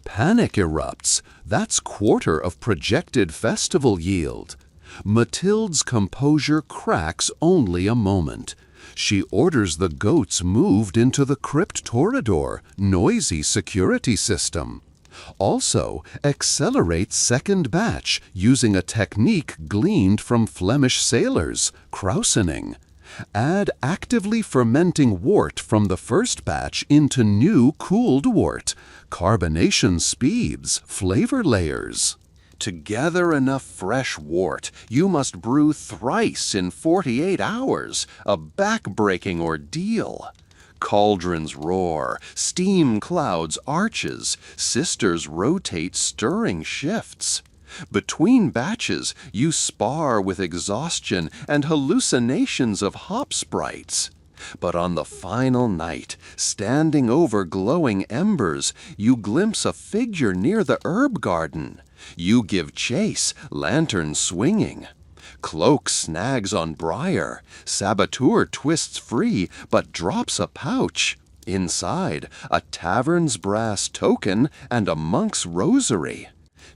Panic erupts, that's quarter of projected festival yield. Mathilde's composure cracks only a moment. She orders the goats moved into the crypt torador, noisy security system. Also, accelerates second batch using a technique gleaned from Flemish sailors, krausening. Add actively fermenting wort from the first batch into new cooled wort. Carbonation speeds, flavor layers. To gather enough fresh wort, you must brew thrice in 48 hours, a back-breaking ordeal. Cauldrons roar, steam clouds arches, sisters rotate stirring shifts. Between batches, you spar with exhaustion and hallucinations of hop sprites. But on the final night, standing over glowing embers, you glimpse a figure near the herb garden. You give chase, lantern swinging. Cloak snags on briar. Saboteur twists free, but drops a pouch. Inside, a tavern's brass token and a monk's rosary.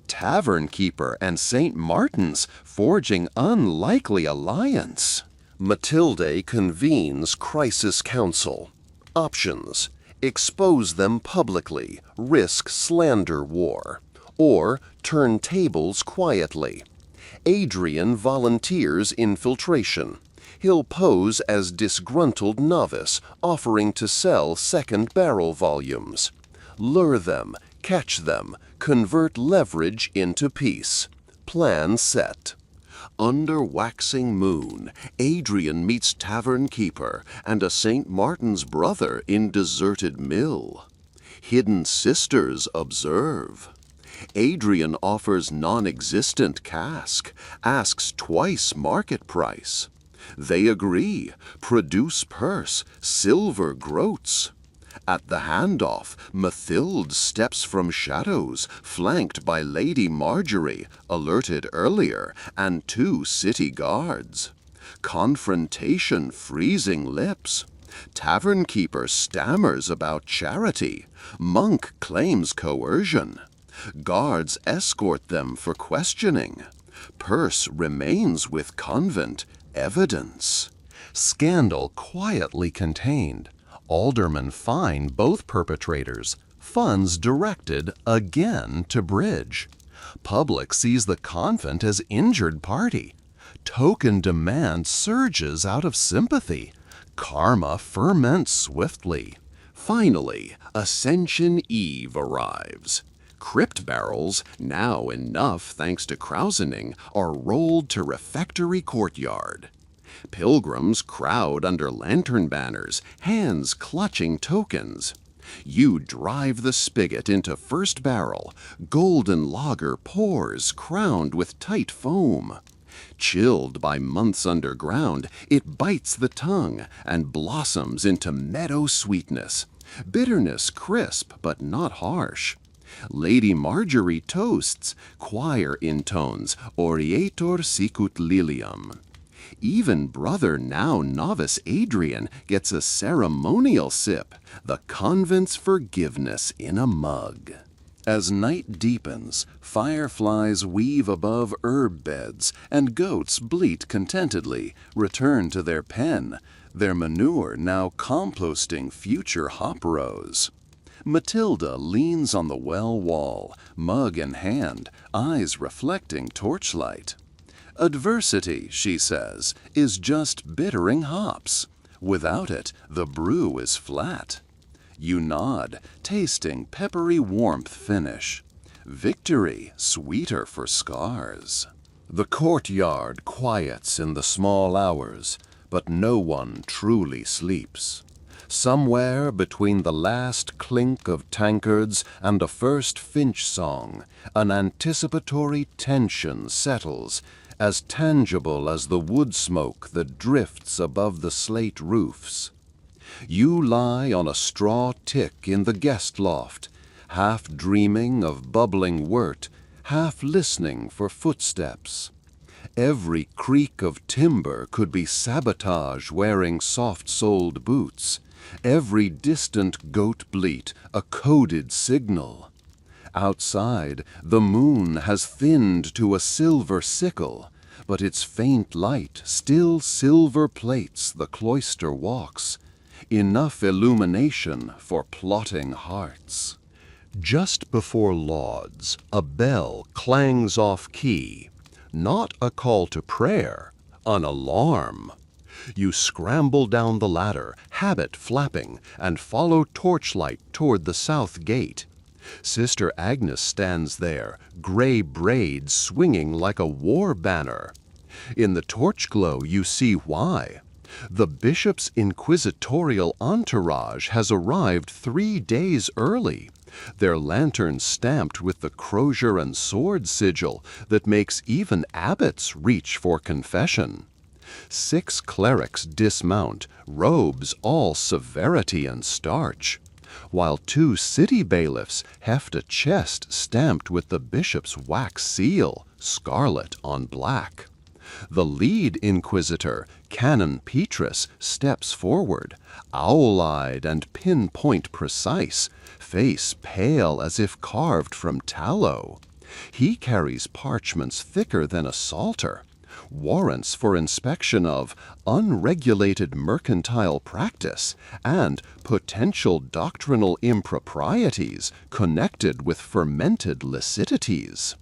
Tavern keeper and St. Martin's forging unlikely alliance. Mathilde convenes crisis council. Options: expose them publicly, risk slander war. Or turn tables quietly. Adrian volunteers infiltration. He'll pose as disgruntled novice, offering to sell second barrel volumes. Lure them, catch them, convert leverage into peace. Plan set. Under waxing moon, Adrian meets tavern keeper and a St. Martin's brother in deserted mill. Hidden sisters observe. Adrian offers non-existent cask, asks twice market price. They agree, produce purse, silver groats. At the handoff, Mathilde steps from shadows, flanked by Lady Marjorie, alerted earlier, and 2 city guards. Confrontation freezing lips. Tavern keeper stammers about charity. Monk claims coercion. Guards escort them for questioning. Purse remains with convent, evidence. Scandal quietly contained.
Aldermen fine both perpetrators, funds directed again to bridge. Public sees the convent as injured party. Token demand surges out of sympathy. Karma ferments swiftly.
Finally, Ascension Eve arrives. Crypt barrels, now enough thanks to krausening, are rolled to refectory courtyard. Pilgrims crowd under lantern banners, hands clutching tokens. You drive the spigot into first barrel. Golden lager pours, crowned with tight foam. Chilled by months underground, it bites the tongue and blossoms into meadow sweetness. Bitterness crisp but not harsh. Lady Marjorie toasts, choir intones, Aureator sicut lilium. Even brother now novice Adrian gets a ceremonial sip, the convent's forgiveness in a mug.
As night deepens, fireflies weave above herb beds, and goats bleat contentedly, return to their pen, their manure now composting future hop rows. Matilda leans on the well wall, mug in hand, eyes reflecting torchlight. Adversity, she says, is just bittering hops. Without it, the brew is flat. You nod, tasting peppery warmth finish. Victory sweeter for scars. The courtyard quiets in the small hours, but no one truly sleeps. Somewhere between the last clink of tankards and the first finch song, an anticipatory tension settles, as tangible as the wood smoke that drifts above the slate roofs. You lie on a straw tick in the guest loft, half dreaming of bubbling wort, half listening for footsteps. Every creak of timber could be sabotage wearing soft-soled boots. Every distant goat bleat a coded signal. Outside, the moon has thinned to a silver sickle, but its faint light still silver plates the cloister walks. Enough illumination for plotting hearts. Just before lauds, a bell clangs off key. Not a call to prayer, an alarm. You scramble down the ladder, habit flapping, and follow torchlight toward the south gate. Sister Agnes stands there, gray braids swinging like a war banner. In the torch glow you see why. The bishop's inquisitorial entourage has arrived 3 days early, their lanterns stamped with the crozier and sword sigil that makes even abbots reach for confession. 6 clerics dismount, robes all severity and starch, while 2 city bailiffs heft a chest stamped with the bishop's wax seal, scarlet on black. The lead inquisitor, Canon Petrus, steps forward, owl-eyed and pinpoint precise, face pale as if carved from tallow. He carries parchments thicker than a psalter, warrants for inspection of unregulated mercantile practice and potential doctrinal improprieties connected with fermented licitities.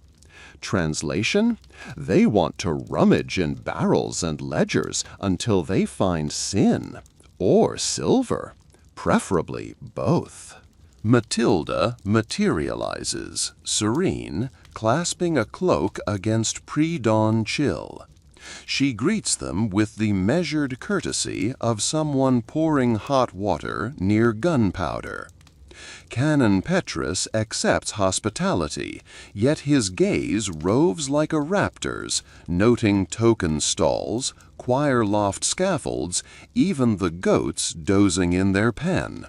Translation? They want to rummage in barrels and ledgers until they find sin, or silver, preferably both. Matilda materializes, serene, clasping a cloak against pre-dawn chill. She greets them with the measured courtesy of someone pouring hot water near gunpowder. Canon Petrus accepts hospitality, yet his gaze roves like a raptor's, noting token stalls, choir loft scaffolds, even the goats dozing in their pen.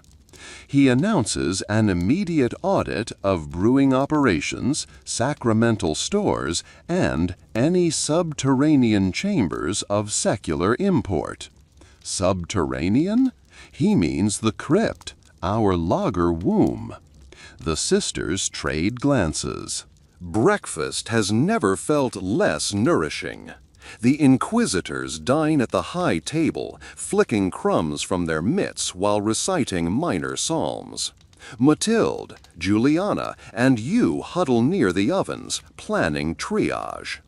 He announces an immediate audit of brewing operations, sacramental stores, and any subterranean chambers of secular import. Subterranean? He means the crypt, our lager womb. The sisters trade glances. Breakfast has never felt less nourishing.
The inquisitors dine at the high table, flicking crumbs from their mitts while reciting minor psalms. Mathilde, Juliana, and you huddle near the ovens, planning triage.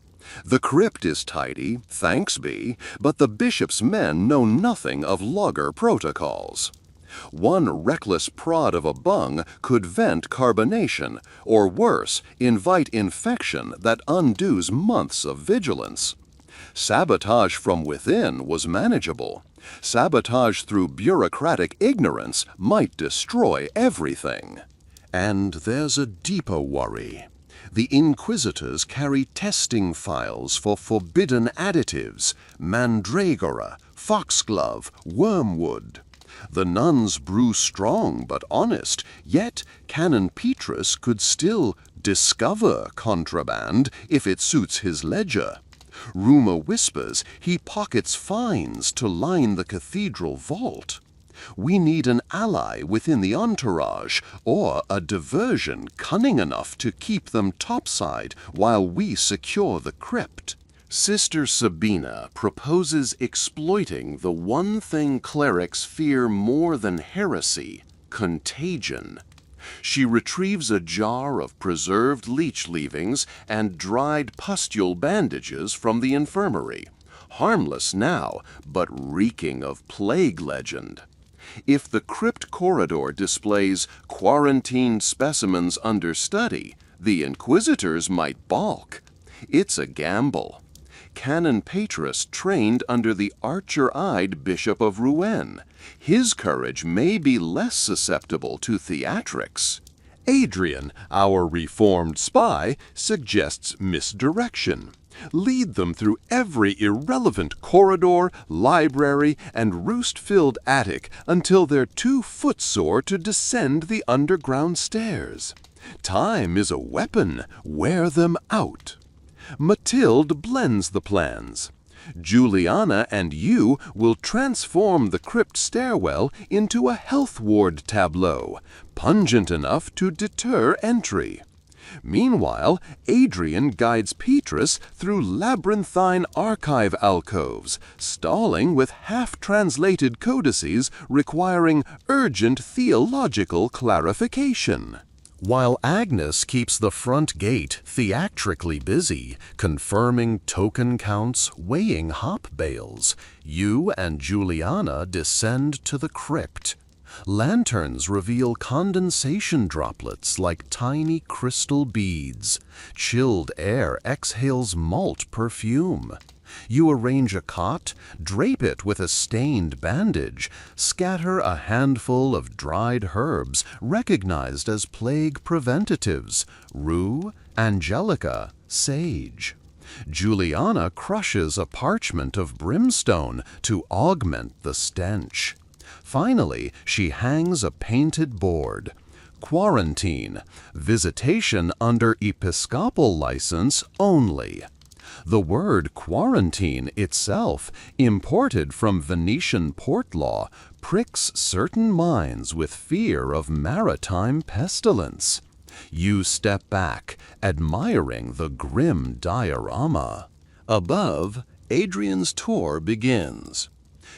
The crypt is tidy, thanks be, but the bishop's men know nothing of lugger protocols. One reckless prod of a bung could vent carbonation, or worse, invite infection that undoes months of vigilance. Sabotage from within was manageable. Sabotage through bureaucratic ignorance might destroy everything. And there's a deeper worry. The inquisitors carry testing files for forbidden additives, mandragora, foxglove, wormwood. The nuns brew strong but honest, yet Canon Petrus could still discover contraband if it suits his ledger. Rumor whispers he pockets fines to line the cathedral vault. We need an ally within the entourage, or a diversion cunning enough to keep them topside while we secure the crypt. Sister Sabina proposes exploiting the one thing clerics fear more than heresy, contagion. She retrieves a jar of preserved leech leavings and dried pustule bandages from the infirmary. Harmless now, but reeking of plague legend. If the crypt corridor displays quarantined specimens under study, the inquisitors might balk. It's a gamble. Canon Petrus trained under the archer-eyed Bishop of Rouen. His courage may be less susceptible to theatrics. Adrian, our reformed spy, suggests misdirection. Lead them through every irrelevant corridor, library, and roost-filled attic until they're too footsore to descend the underground stairs. Time is a weapon. Wear them out. Mathilde blends the plans. Juliana and you will transform the crypt stairwell into a health ward tableau, pungent enough to deter entry. Meanwhile, Adrian guides Petrus through labyrinthine archive alcoves, stalling with half-translated codices requiring urgent theological clarification. While Agnes keeps the front gate theatrically busy, confirming token counts, weighing hop bales, you and Juliana descend to the crypt. Lanterns reveal condensation droplets like tiny crystal beads. Chilled air exhales malt perfume. You arrange a cot, drape it with a stained bandage, scatter a handful of dried herbs recognized as plague preventatives, rue, angelica, sage. Juliana crushes a parchment of brimstone to augment the stench. Finally, she hangs a painted board. Quarantine, visitation under episcopal license only. The word quarantine itself, imported from Venetian port law, pricks certain minds with fear of maritime pestilence. You step back, admiring the grim diorama. Above, Adrian's tour begins.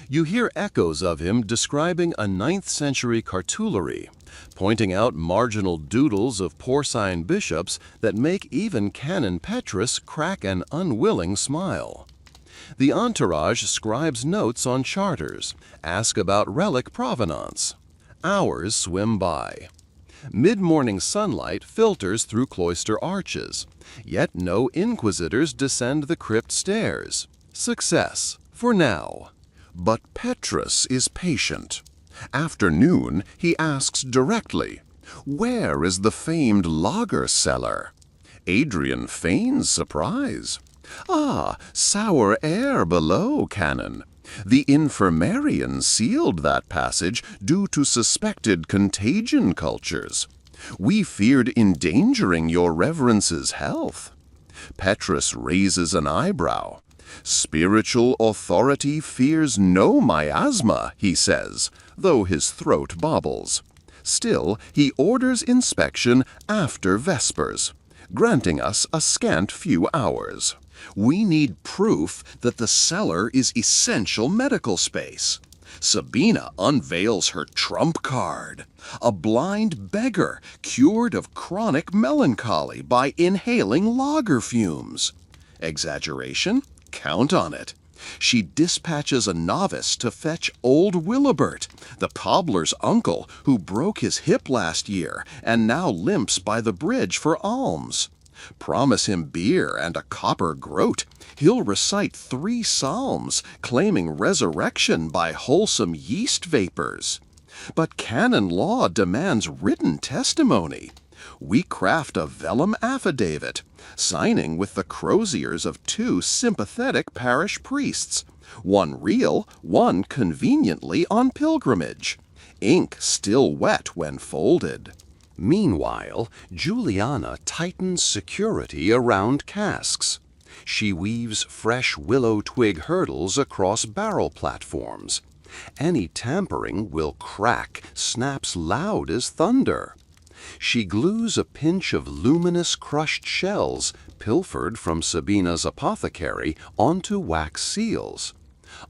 You hear echoes of him describing a 9th century cartulary, pointing out marginal doodles of porcine bishops that make even Canon Petrus crack an unwilling smile. The entourage scribes notes on charters, ask about relic provenance. Hours swim by. Mid-morning sunlight filters through cloister arches, yet no inquisitors descend the crypt stairs. Success, for now. But Petrus is patient. After noon, he asks directly, "Where is the famed lager cellar?" Adrian feigns surprise. "Ah, sour air below, Canon. The infirmarian sealed that passage due to suspected contagion cultures. We feared endangering your reverence's health." Petrus raises an eyebrow. "Spiritual authority fears no miasma," he says, though his throat bobbles. Still, he orders inspection after Vespers, granting us a scant few hours. We need proof that the cellar is essential medical space. Sabina unveils her trump card, a blind beggar cured of chronic melancholy by inhaling lager fumes. Exaggeration? Count on it. She dispatches a novice to fetch old Willibert, the cobbler's uncle who broke his hip last year and now limps by the bridge for alms. Promise him beer and a copper groat. He'll recite 3 psalms, claiming resurrection by wholesome yeast vapors. But canon law demands written testimony. We craft a vellum affidavit, signing with the croziers of 2 sympathetic parish priests, one real, one conveniently on pilgrimage. Ink still wet when folded.
Meanwhile, Juliana tightens security around casks. She weaves fresh willow twig hurdles across barrel platforms. Any tampering will crack, snaps loud as thunder. She glues a pinch of luminous crushed shells, pilfered from Sabina's apothecary, onto wax seals.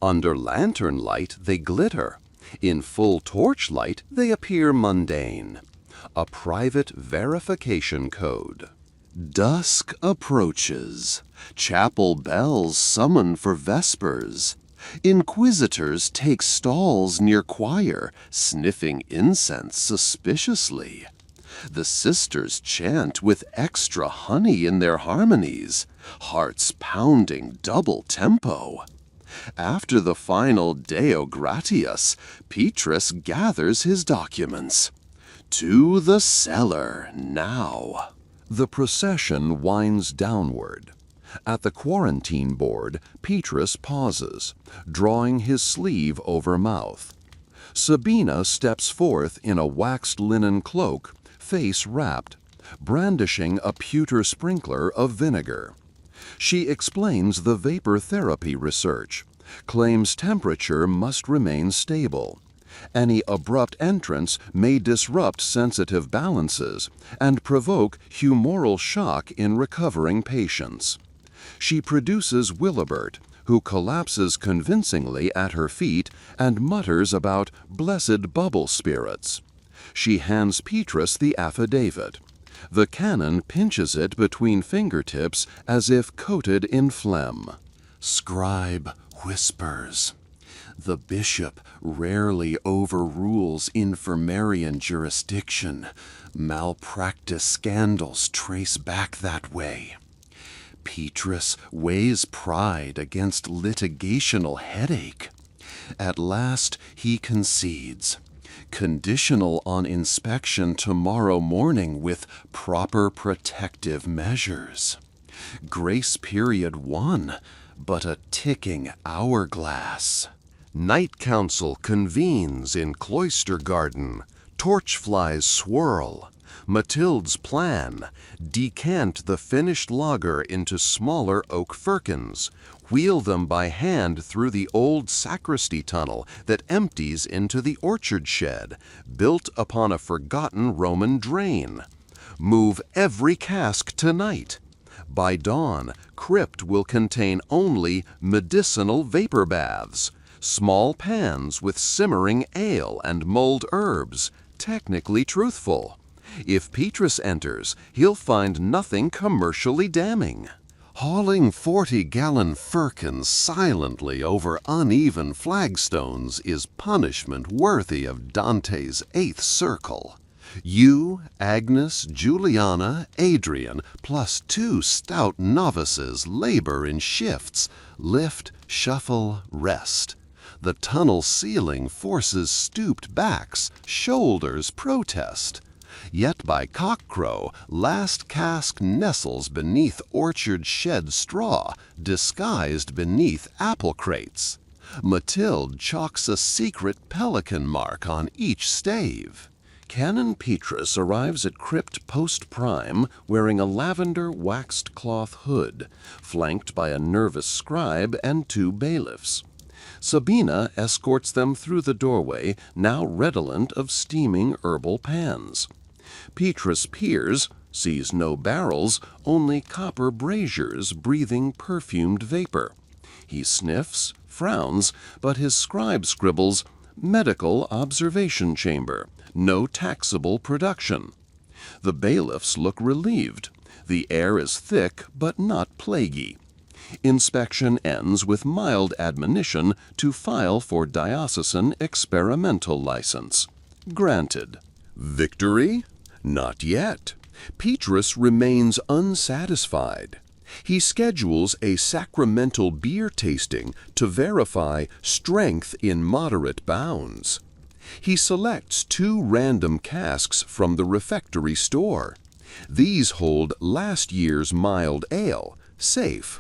Under lantern light they glitter. In full torchlight they appear mundane. A private verification code.
Dusk approaches. Chapel bells summon for vespers. Inquisitors take stalls near choir, sniffing incense suspiciously. The sisters chant with extra honey in their harmonies, hearts pounding double tempo. After the final Deo Gratias, Petrus gathers his documents. To the cellar now.
The procession winds downward. At the quarantine board, Petrus pauses, drawing his sleeve over mouth. Sabina steps forth in a waxed linen cloak, face wrapped, brandishing a pewter sprinkler of vinegar. She explains the vapor therapy research, claims temperature must remain stable. Any abrupt entrance may disrupt sensitive balances and provoke humoral shock in recovering patients. She produces Willibert, who collapses convincingly at her feet and mutters about blessed bubble spirits. She hands Petrus the affidavit. The canon pinches it between fingertips as if coated in phlegm. Scribe whispers. The bishop rarely overrules infirmarian jurisdiction. Malpractice scandals trace back that way. Petrus weighs pride against litigational headache. At last he concedes. Conditional on inspection tomorrow morning with proper protective measures. Grace period 1, but a ticking hourglass. Night council convenes in cloister garden. Torchflies swirl. Mathilde's plan: decant the finished lager into smaller oak firkins, wheel them by hand through the old sacristy tunnel that empties into the orchard shed, built upon a forgotten Roman drain. Move every cask tonight. By dawn, crypt will contain only medicinal vapor baths, small pans with simmering ale and mulled herbs, technically truthful. If Petrus enters, he'll find nothing commercially damning. Hauling 40-gallon firkins silently over uneven flagstones is punishment worthy of Dante's 8th circle. You, Agnes, Juliana, Adrian, plus 2 stout novices labor in shifts, lift, shuffle, rest. The tunnel ceiling forces stooped backs, shoulders protest. Yet by cockcrow, last cask nestles beneath orchard shed straw, disguised beneath apple crates. Mathilde chalks a secret pelican mark on each stave. Canon Petrus arrives at crypt post-prime wearing a lavender waxed cloth hood, flanked by a nervous scribe and 2 bailiffs. Sabina escorts them through the doorway, now redolent of steaming herbal pans. Petrus peers,
sees no barrels, only copper braziers breathing perfumed vapor. He sniffs, frowns, but his scribe scribbles, "Medical observation chamber, no taxable production." The bailiffs look relieved. The air is thick but not plaguey. Inspection ends with mild admonition to file for diocesan experimental license. Granted. Victory? Not yet. Petrus remains unsatisfied. He schedules a sacramental beer tasting to verify strength in moderate bounds. He selects 2 random casks from the refectory store. These hold last year's mild ale, safe.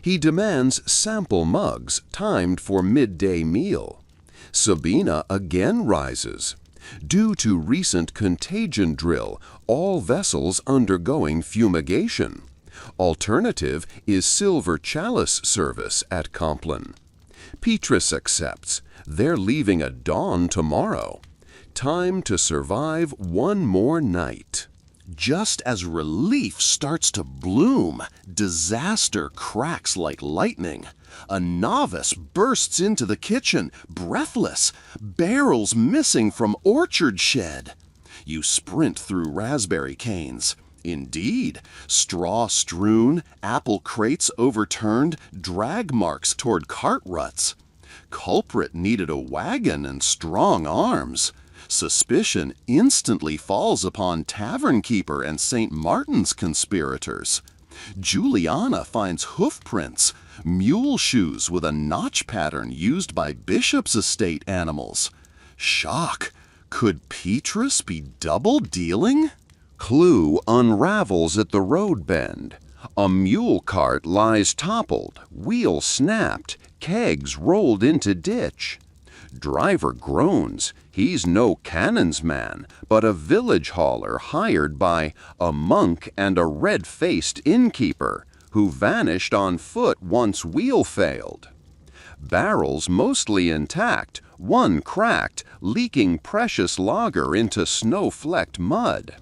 He demands sample mugs timed for midday meal. Sabina again rises. Due to recent contagion drill, all vessels undergoing fumigation. Alternative is silver chalice service at Compline. Petrus accepts. They're leaving at dawn tomorrow. Time to survive one more night. Just as relief starts to bloom, disaster cracks like lightning. A novice bursts into the kitchen, breathless, barrels missing from orchard shed. You sprint through raspberry canes. Indeed, straw strewn, apple crates overturned, drag marks toward cart ruts. Culprit needed a wagon and strong arms. Suspicion instantly falls upon tavern keeper and St. Martin's conspirators. Juliana finds hoof prints, mule shoes with a notch pattern used by Bishop's estate animals. Shock! Could Petrus be double dealing? Clue unravels at the road bend. A mule cart lies toppled, wheel snapped, kegs rolled into ditch. Driver groans. He's no cannon's man, but a village hauler hired by a monk and a red-faced innkeeper who vanished on foot once wheel failed. Barrels mostly intact, one cracked, leaking precious lager into snow-flecked mud.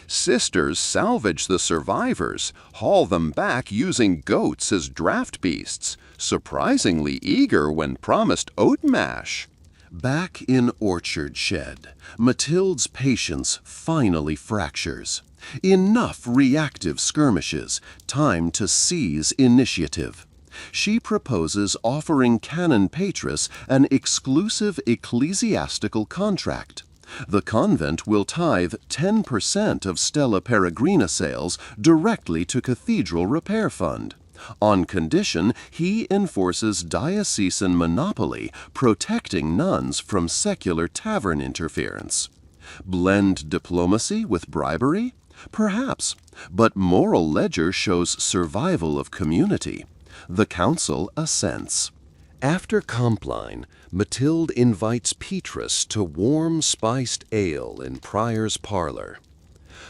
Sisters salvage the survivors, haul them back using goats as draft beasts, surprisingly eager when promised oat mash. Back in orchard shed, Mathilde's patience finally fractures. Enough reactive skirmishes, time to seize initiative. She proposes offering Canon Petrus an exclusive ecclesiastical contract. The convent will tithe 10% of Stella Peregrina sales directly to Cathedral Repair Fund, on condition he enforces diocesan monopoly, protecting nuns from secular tavern interference. Blend diplomacy with bribery? Perhaps, but moral ledger shows survival of community. The council assents. After Compline, Mathilde invites Petrus to warm spiced ale in Prior's parlor.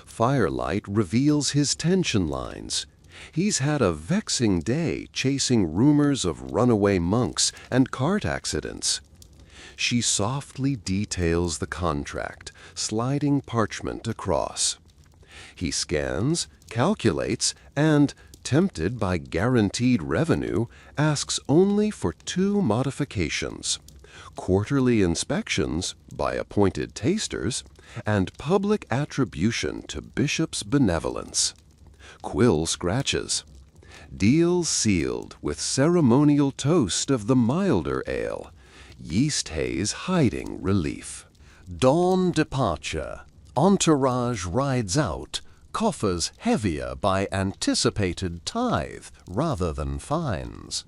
Firelight reveals his tension lines. He's had a vexing day chasing rumors of runaway monks and cart accidents. She softly details the contract, sliding parchment across. He scans, calculates, and, tempted by guaranteed revenue, asks only for 2 modifications: quarterly inspections by appointed tasters and public attribution to Bishop's benevolence. Quill scratches. Deal sealed with ceremonial toast of the milder ale, yeast haze hiding relief. Dawn departure. Entourage rides out, coffers heavier by anticipated tithe rather than fines.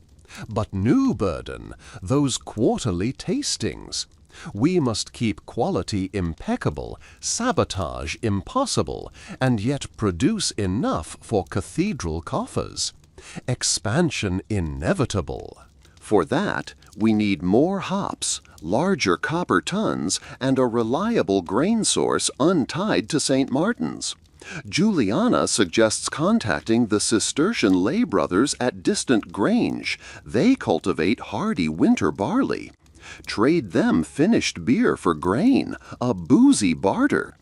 But new burden, those quarterly tastings. We must keep quality impeccable, sabotage impossible, and yet produce enough for cathedral coffers. Expansion inevitable. For that, we need more hops, larger copper tons, and a reliable grain source untied to St. Martin's. Juliana suggests contacting the Cistercian lay brothers at Distant Grange. They cultivate hardy winter barley. Trade them finished beer for grain, a boozy barter.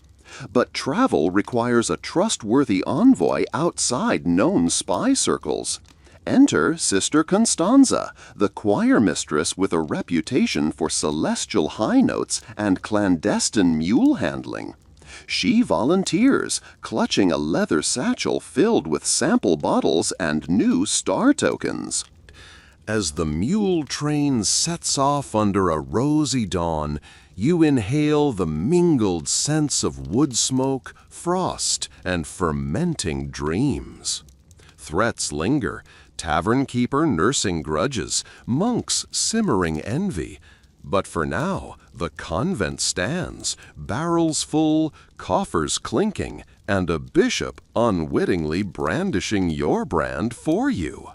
But travel requires a trustworthy envoy outside known spy circles. Enter Sister Constanza, the choir mistress with a reputation for celestial high notes and clandestine mule handling. She volunteers, clutching a leather satchel filled with sample bottles and new star tokens.
As the mule train sets off under a rosy dawn, you inhale the mingled scents of wood smoke, frost, and fermenting dreams. Threats linger, tavern keeper nursing grudges, monks simmering envy. But for now, the convent stands, barrels full, coffers clinking, and a bishop unwittingly brandishing your brand for you.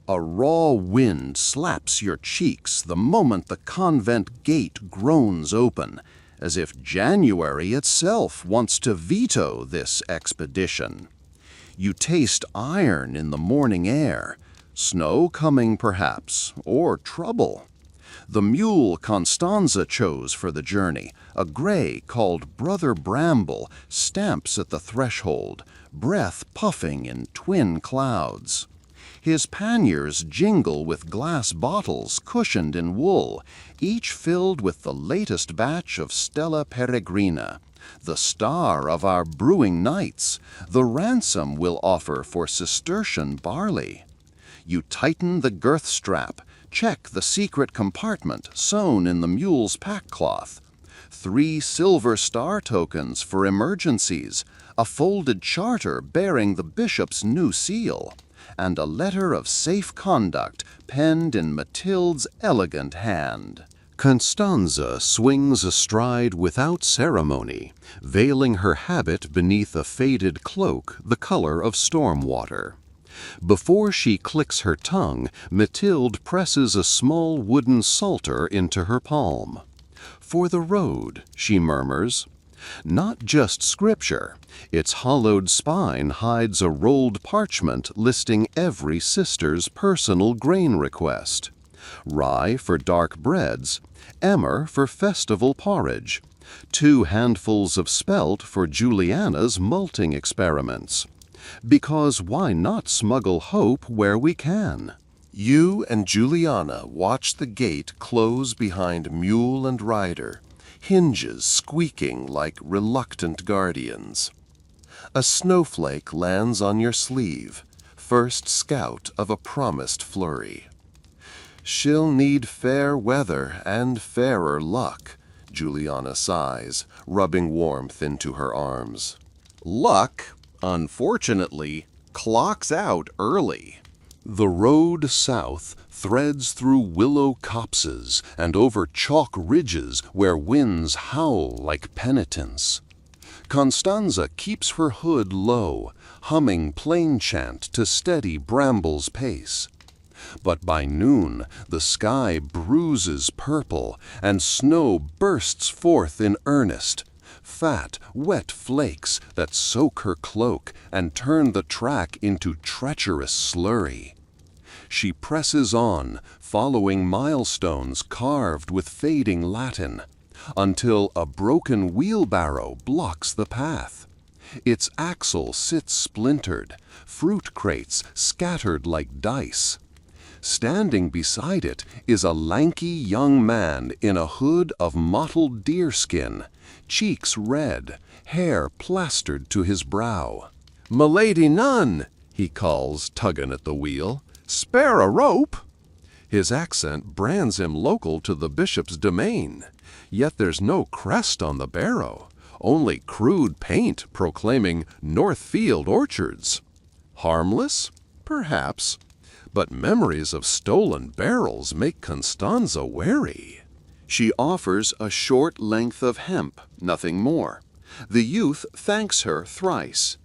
A raw wind slaps your cheeks the moment the convent gate groans open, as if January itself wants to veto this expedition. You taste iron in the morning air, snow coming perhaps, or trouble. The mule Constanza chose for the journey, a gray called Brother Bramble, stamps at the threshold, breath puffing in twin clouds. His panniers jingle with glass bottles cushioned in wool, each filled with the latest batch of Stella Peregrina, the star of our brewing nights, the ransom we'll offer for Cistercian barley. You tighten the girth strap, check the secret compartment sewn in the mule's pack cloth. 3 silver star tokens for emergencies, a folded charter bearing the bishop's new seal, and a letter of safe conduct penned in Matilde's elegant hand. Constanza swings astride without ceremony, veiling her habit beneath a faded cloak the color of storm water. Before she clicks her tongue, Matilde presses a small wooden psalter into her palm. "For the road," she murmurs. Not just scripture. Its hollowed spine hides a rolled parchment listing every sister's personal grain request. Rye for dark breads, emmer for festival porridge, 2 handfuls of spelt for Juliana's malting experiments. Because why not smuggle hope where we can? You and Juliana watch the gate close behind mule and rider, hinges squeaking like reluctant guardians. A snowflake lands on your sleeve, first scout of a promised flurry. "She'll need fair weather and fairer luck," Juliana sighs, rubbing warmth into her arms. Luck, unfortunately, clocks out early. The road south threads through willow copses and over chalk ridges where winds howl like penitents. Constanza keeps her hood low, humming plain chant to steady Bramble's pace. But by noon the sky bruises purple and snow bursts forth in earnest, fat, wet flakes that soak her cloak and turn the track into treacherous slurry. She presses on, following milestones carved with fading Latin, until a broken wheelbarrow blocks the path. Its axle sits splintered, fruit crates scattered like dice. Standing beside it is a lanky young man in a hood of mottled deerskin, cheeks red, hair plastered to his brow. "Milady Nun," he calls, tugging at the wheel. "Spare a rope!" His accent brands him local to the bishop's domain, yet there's no crest on the barrow, only crude paint proclaiming Northfield Orchards. Harmless? Perhaps. But memories of stolen barrels make Constanza wary. She offers a short length of hemp, nothing more. The youth thanks her thrice.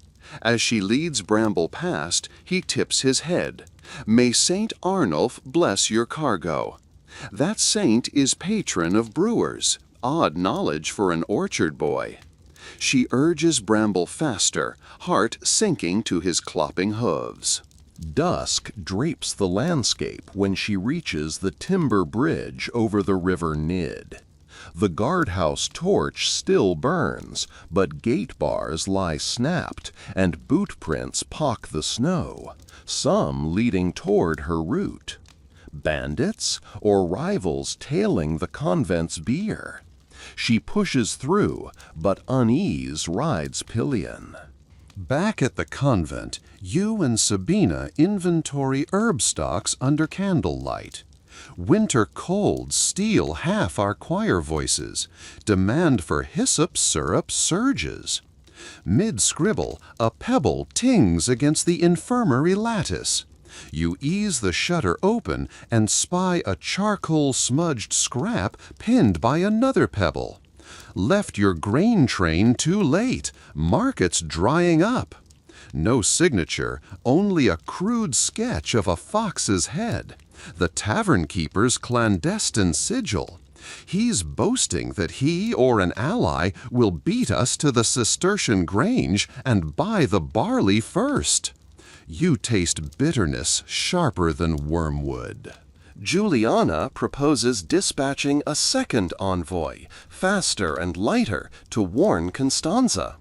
As she leads Bramble past, he tips his head. "May Saint Arnulf bless your cargo." That saint is patron of brewers, odd knowledge for an orchard boy. She urges Bramble faster, heart sinking to his clopping hooves. Dusk drapes the landscape when she reaches the timber bridge over the river Nid. The guardhouse torch still burns, but gate bars lie snapped, and boot prints pock the snow, some leading toward her route. Bandits or rivals tailing the convent's bier? She pushes through, but unease rides pillion. Back at the convent, you and Sabina inventory herb stocks under candlelight. Winter colds steal half our choir voices. Demand for hyssop syrup surges. Mid-scribble, a pebble tings against the infirmary lattice. You ease the shutter open and spy a charcoal-smudged scrap pinned by another pebble. Left your grain train too late. Market's drying up. No signature, only a crude sketch of a fox's head. The tavern keeper's clandestine sigil. He's boasting that he or an ally will beat us to the Cistercian grange and buy the barley first. You taste bitterness sharper than wormwood. Juliana proposes dispatching a second envoy, faster and lighter, to warn Constanza.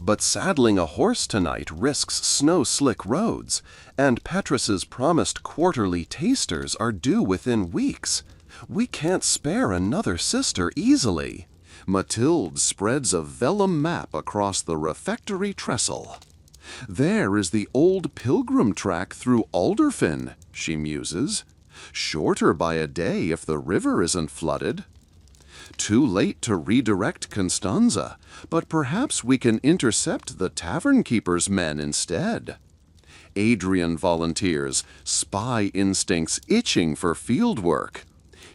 But saddling a horse tonight risks snow-slick roads, and Petrus's promised quarterly tasters are due within weeks. We can't spare another sister easily. Mathilde spreads a vellum map across the refectory trestle. There is the old pilgrim track through Alderfin, she muses. Shorter by a day if the river isn't flooded. Too late to redirect Constanza, but perhaps we can intercept the tavern keeper's men instead. Adrian volunteers, spy instincts itching for field work.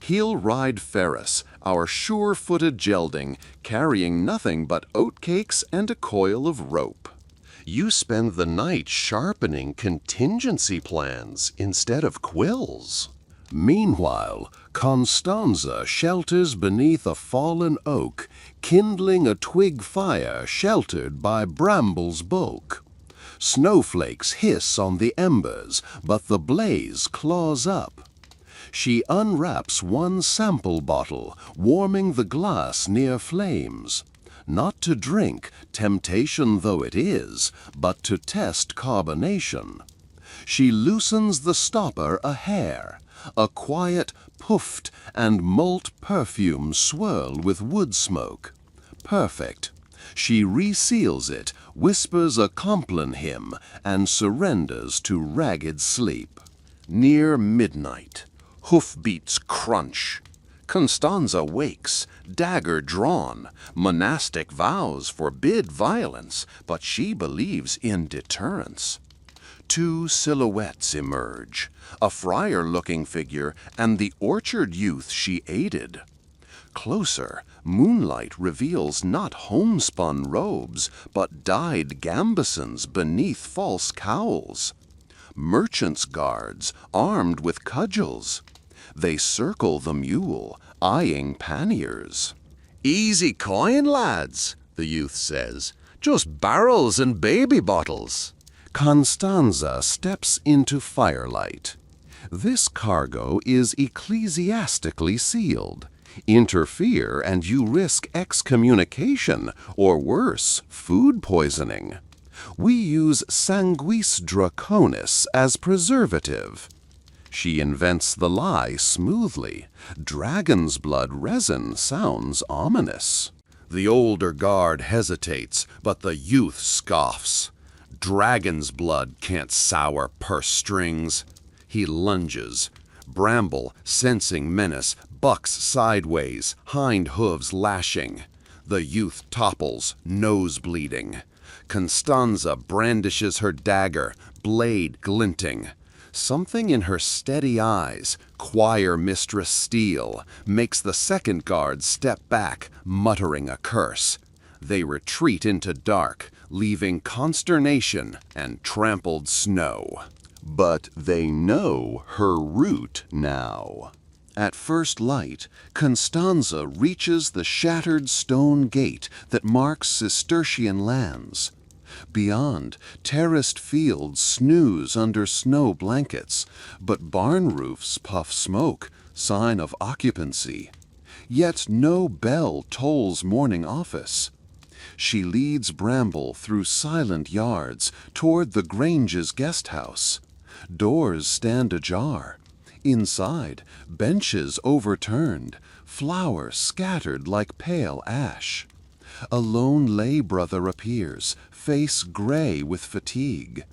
He'll ride Ferris, our sure-footed gelding, carrying nothing but oatcakes and a coil of rope. You spend the night sharpening contingency plans instead of quills. Meanwhile, Constanza shelters beneath a fallen oak, kindling a twig fire sheltered by bramble's bulk. Snowflakes hiss on the embers, but the blaze claws up. She unwraps one sample bottle, warming the glass near flames. Not to drink, temptation though it is, but to test carbonation. She loosens the stopper a hair. A quiet puffed and malt perfume swirl with wood smoke. Perfect. She reseals it, whispers a Compline hymn, and surrenders to ragged sleep. Near midnight. Hoofbeats crunch. Constanza wakes, dagger drawn. Monastic vows forbid violence, but she believes in deterrence. Two silhouettes emerge, a friar-looking figure and the orchard youth she aided. Closer, moonlight reveals not homespun robes, but dyed gambesons beneath false cowls. Merchants' guards, armed with cudgels. They circle the mule, eyeing panniers. "Easy coin, lads," the youth says. "Just barrels and baby bottles." Constanza steps into firelight. This cargo is ecclesiastically sealed. Interfere and you risk excommunication, or worse, food poisoning. We use sanguis draconis as preservative. She invents the lie smoothly. Dragon's blood resin sounds ominous. The older guard hesitates, but the youth scoffs. Dragon's blood can't sour purse strings. He lunges. Bramble, sensing menace, bucks sideways, hind hooves lashing. The youth topples, nose bleeding. Constanza brandishes her dagger, blade glinting. Something in her steady eyes, choir mistress steel, makes the second guard step back, muttering a curse. They retreat into dark, leaving consternation and trampled snow. But they know her route now. At first light, Constanza reaches the shattered stone gate that marks Cistercian lands. Beyond, terraced fields snooze under snow blankets, but barn roofs puff smoke, sign of occupancy.
Yet no bell tolls morning office. She leads Bramble through silent yards toward the Grange's guest house. Doors stand ajar. Inside, benches overturned, flowers scattered like pale ash. A lone lay brother appears, face gray with fatigue.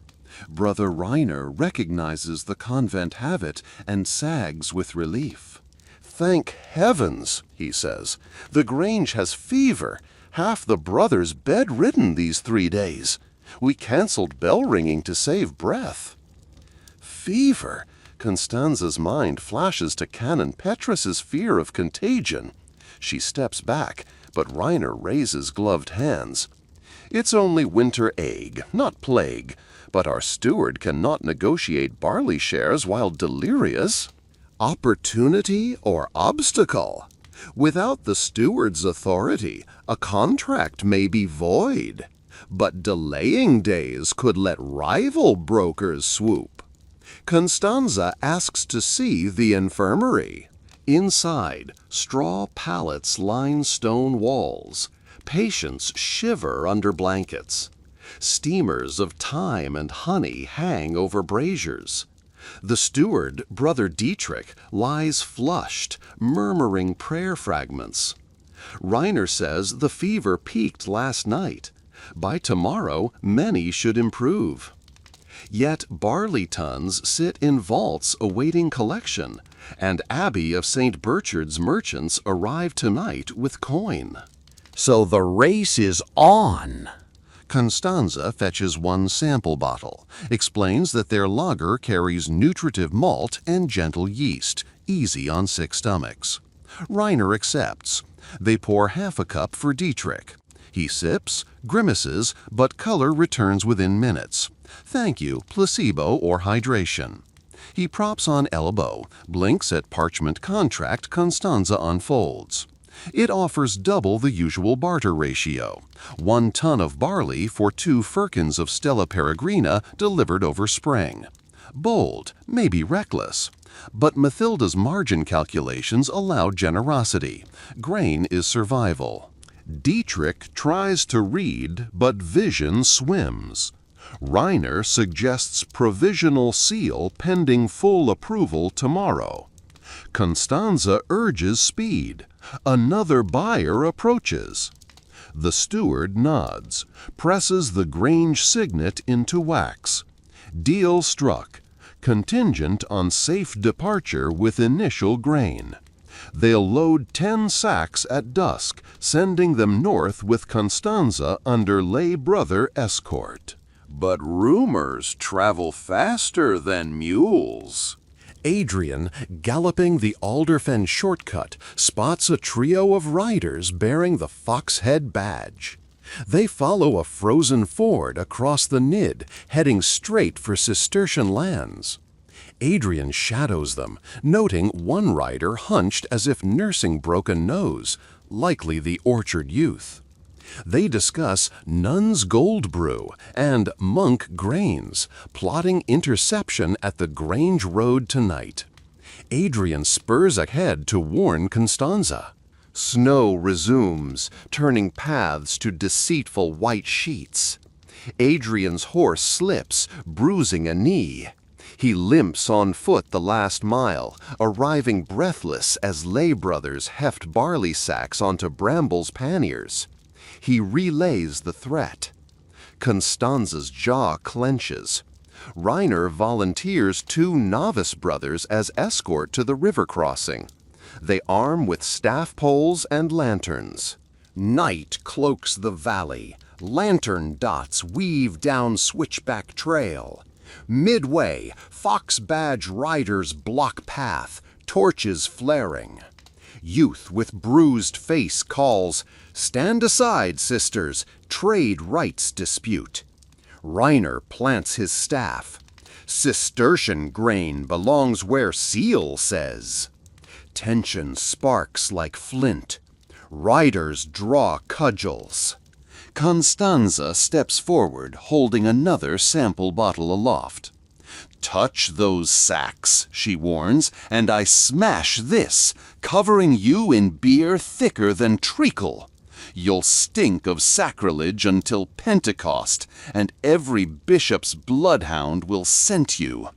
Brother Reiner recognizes the convent habit and sags with relief.
"Thank heavens," he says. "The Grange has fever. Half the brothers bedridden these 3 days. We canceled bell ringing to save breath." Fever? Constanza's mind flashes to Canon Petrus's fear of contagion. She steps back, but Reiner raises gloved hands. "It's only winter ague, not plague, but our steward cannot negotiate barley shares while delirious." Opportunity or obstacle? Without the steward's authority, a contract may be void, but delaying days could let rival brokers swoop. Constanza asks to see the infirmary. Inside, straw pallets line stone walls. Patients shiver under blankets. Steamers of thyme and honey hang over braziers. The steward, Brother Dietrich, lies flushed, murmuring prayer fragments. Reiner says the fever peaked last night. By tomorrow, many should improve. Yet barley tons sit in vaults awaiting collection, and Abbey of St. Burchard's merchants arrive tonight with coin.
So the race is on.
Constanza fetches one sample bottle, explains that their lager carries nutritive malt and gentle yeast, easy on sick stomachs. Reiner accepts. They pour half a cup for Dietrich. He sips, grimaces, but color returns within minutes. Thank you, placebo or hydration. He props on elbow, blinks at parchment contract Constanza unfolds. It offers double the usual barter ratio, 1 ton of barley for 2 firkins of Stella Peregrina delivered over spring. Bold, maybe reckless. But Mathilda's margin calculations allow generosity. Grain is survival. Dietrich tries to read, but vision swims. Reiner suggests provisional seal pending full approval tomorrow. Constanza urges speed. Another buyer approaches. The steward nods, presses the Grange signet into wax. Deal struck, contingent on safe departure with initial grain. They'll load 10 sacks at dusk, sending them north with Constanza under lay brother escort.
But rumors travel faster than mules.
Adrian, galloping the Alderfen shortcut, spots a trio of riders bearing the Foxhead badge. They follow a frozen ford across the Nid, heading straight for Cistercian lands. Adrian shadows them, noting one rider hunched as if nursing broken nose, likely the orchard youth. They discuss Nunn's Gold Brew and Monk Grains, plotting interception at the Grange Road tonight. Adrian spurs ahead to warn Constanza. Snow resumes, turning paths to deceitful white sheets. Adrian's horse slips, bruising a knee. He limps on foot the last mile, arriving breathless as lay brothers heft barley sacks onto Bramble's panniers. He relays the threat. Constanza's jaw clenches. Reiner volunteers 2 novice brothers as escort to the river crossing. They arm with staff poles and lanterns. Night cloaks the valley. Lantern dots weave down switchback trail. Midway, fox badge riders block path, torches flaring. Youth with bruised face calls, "Stand aside, sisters, trade rights dispute." Reiner plants his staff. Cistercian grain belongs where Seal says. Tension sparks like flint. Riders draw cudgels. Constanza steps forward, holding another sample bottle aloft.
"Touch those sacks," she warns, "and I smash this, covering you in beer thicker than treacle. You'll stink of sacrilege until Pentecost, and every bishop's bloodhound will scent you."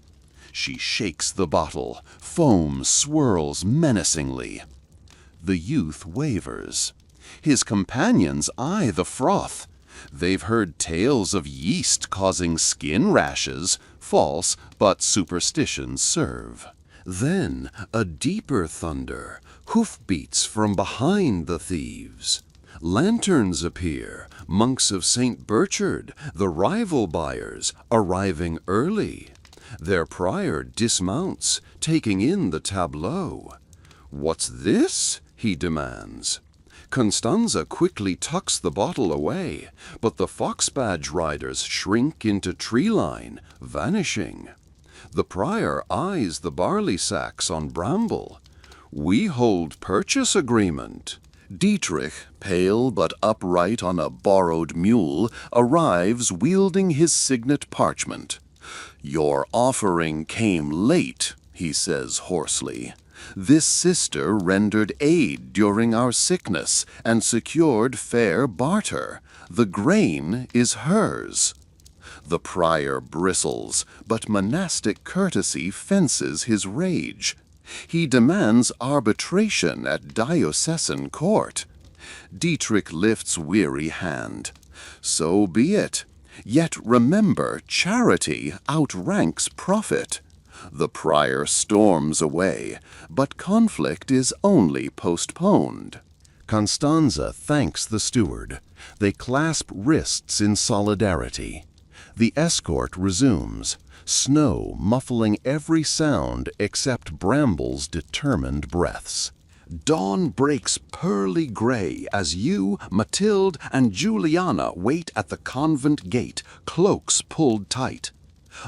She shakes the bottle. Foam swirls menacingly. The youth wavers. His companions eye the froth. They've heard tales of yeast causing skin rashes. False, but superstitions serve. Then a deeper thunder, hoofbeats from behind the thieves. Lanterns appear, monks of St. Burchard, the rival buyers, arriving early. Their prior dismounts, taking in the tableau. "What's this?" he demands. Constanza quickly tucks the bottle away, but the fox badge riders shrink into tree line, vanishing. The prior eyes the barley sacks on bramble. "We hold purchase agreement." Dietrich, pale but upright on a borrowed mule, arrives wielding his signet parchment. "Your offering came late," he says hoarsely. "This sister rendered aid during our sickness and secured fair barter. The grain is hers." The prior bristles, but monastic courtesy fences his rage. He demands arbitration at diocesan court. Dietrich lifts weary hand. "So be it. Yet remember, charity outranks profit." The prior storms away, but conflict is only postponed. Constanza thanks the steward. They clasp wrists in solidarity. The escort resumes, snow muffling every sound except Bramble's determined breaths. Dawn breaks pearly gray as you, Mathilde, and Juliana wait at the convent gate, cloaks pulled tight.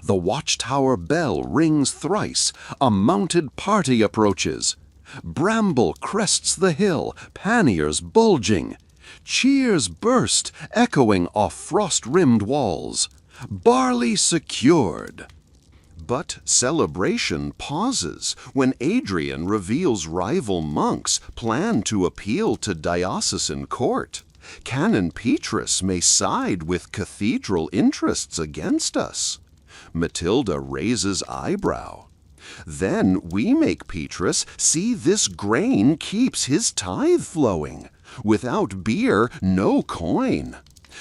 The watchtower bell rings thrice. A mounted party approaches. Bramble crests the hill, panniers bulging. Cheers burst, echoing off frost-rimmed walls. Barley secured. But celebration pauses when Adrian reveals rival monks plan to appeal to diocesan court. Canon Petrus may side with cathedral interests against us. Matilda raises eyebrow. Then we make Petrus see this grain keeps his tithe flowing. Without beer, no coin.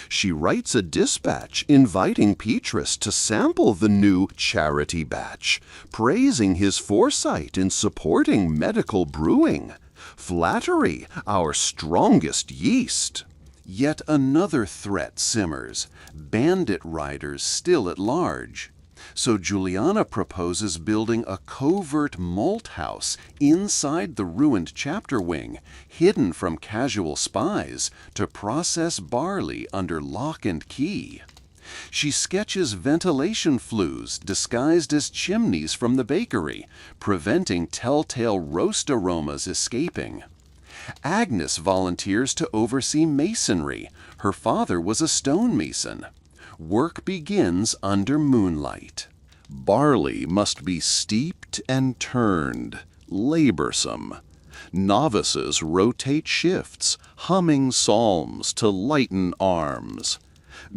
She writes a dispatch inviting Petrus to sample the new charity batch, praising his foresight in supporting medical brewing. Flattery, our strongest yeast. Yet another threat simmers, bandit riders still at large. So Juliana proposes building a covert malt house inside the ruined chapter wing, hidden from casual spies, to process barley under lock and key. She sketches ventilation flues disguised as chimneys from the bakery, preventing telltale roast aromas escaping. Agnes volunteers to oversee masonry. Her father was a stonemason. Work begins under moonlight. Barley must be steeped and turned, laborsome. Novices rotate shifts, humming psalms to lighten arms.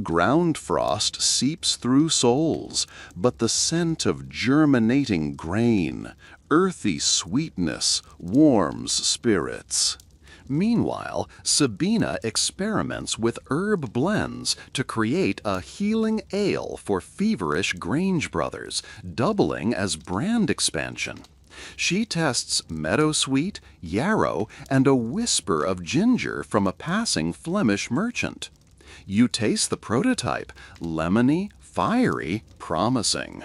Ground frost seeps through souls, but the scent of germinating grain, earthy sweetness, warms spirits. Meanwhile, Sabina experiments with herb blends to create a healing ale for feverish Grange brothers, doubling as brand expansion. She tests meadowsweet, yarrow, and a whisper of ginger from a passing Flemish merchant. You taste the prototype, lemony, fiery, promising.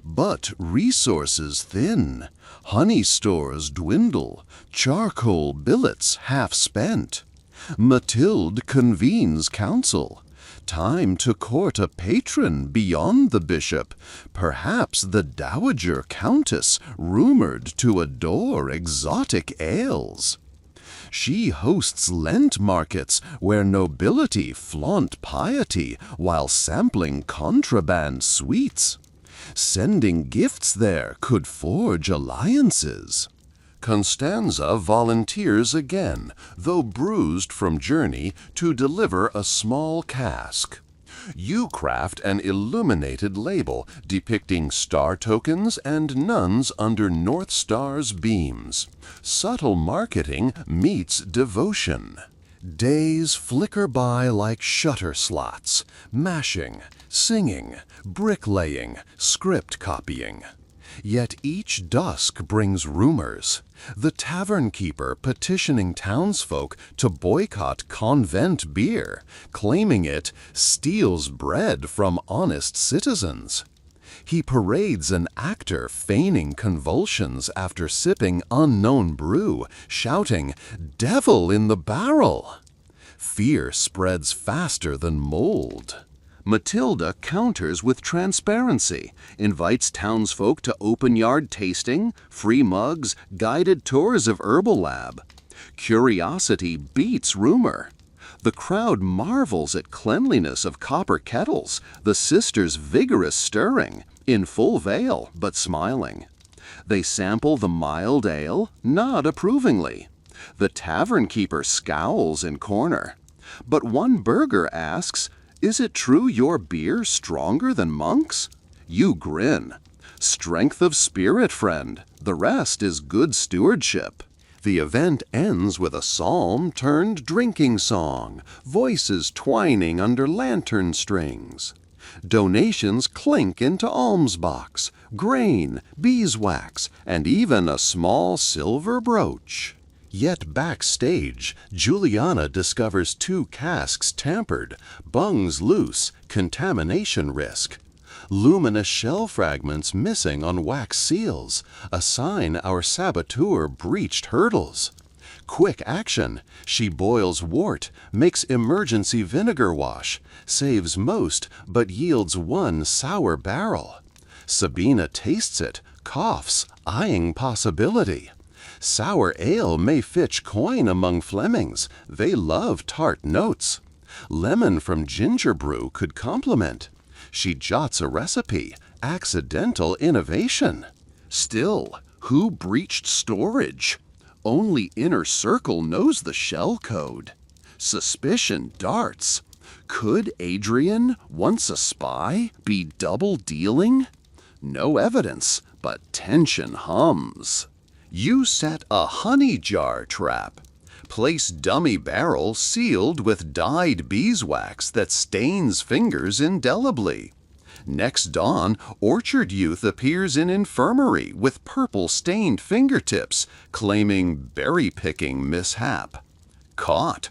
But resources thin. Honey stores dwindle, charcoal billets half spent. Mathilde convenes council. Time to court a patron beyond the bishop, perhaps the dowager countess rumored to adore exotic ales. She hosts Lent markets where nobility flaunt piety while sampling contraband sweets.
Sending gifts there could forge alliances. Constanza volunteers again, though bruised from journey, to deliver a small cask. You craft an illuminated label depicting star tokens and nuns under North Star's beams. Subtle marketing meets devotion. Days flicker by like shutter slots, mashing, singing, bricklaying, script copying. Yet each dusk brings rumors. The tavern keeper petitioning townsfolk to boycott convent beer, claiming it steals bread from honest citizens. He parades an actor feigning convulsions after sipping unknown brew, shouting, "Devil in the barrel!" Fear spreads faster than mold.
Matilda counters with transparency, invites townsfolk to open yard tasting, free mugs, guided tours of Herbal Lab. Curiosity beats rumor. The crowd marvels at cleanliness of copper kettles, the sisters' vigorous stirring, in full veil but smiling. They sample the mild ale, nod approvingly. The tavern keeper scowls in corner. But one burgher asks, "Is it true your beer stronger than monks?" You grin. Strength of spirit, friend. The rest is good stewardship. The event ends with a psalm turned drinking song, voices twining under lantern strings. Donations clink into alms box, grain, beeswax, and even a small silver brooch. Yet backstage, Juliana discovers 2 casks tampered, bungs loose, contamination risk. Luminous shell fragments missing on wax seals, a sign our saboteur breached hurdles. Quick action, she boils wort, makes emergency vinegar wash, saves most but yields 1 sour barrel. Sabina tastes it, coughs, eyeing possibility. Sour ale may fetch coin among Flemings. They love tart notes. Lemon from ginger brew could complement. She jots a recipe. Accidental innovation. Still, who breached storage? Only Inner Circle knows the shell code. Suspicion darts. Could Adrian, once a spy, be double dealing? No evidence, but tension hums. You set a honey jar trap. Place dummy barrel sealed with dyed beeswax that stains fingers indelibly. Next dawn, orchard youth appears in infirmary with purple-stained fingertips, claiming berry-picking mishap. Caught.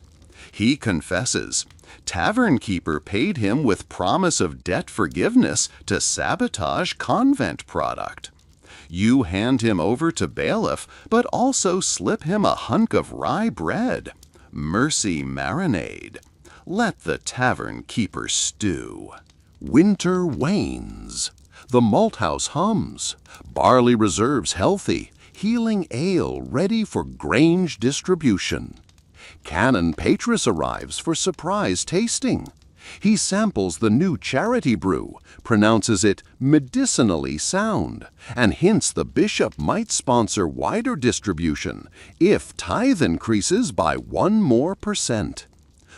He confesses. Tavern keeper paid him with promise of debt forgiveness to sabotage convent product. You hand him over to bailiff, but also slip him a hunk of rye bread. Mercy marinade. Let the tavern keeper stew. Winter wanes. The malt house hums. Barley reserves healthy. Healing ale ready for grange distribution. Canon Patris arrives for surprise tasting. He samples the new charity brew, pronounces it medicinally sound, and hints the bishop might sponsor wider distribution if tithe increases by 1 more %.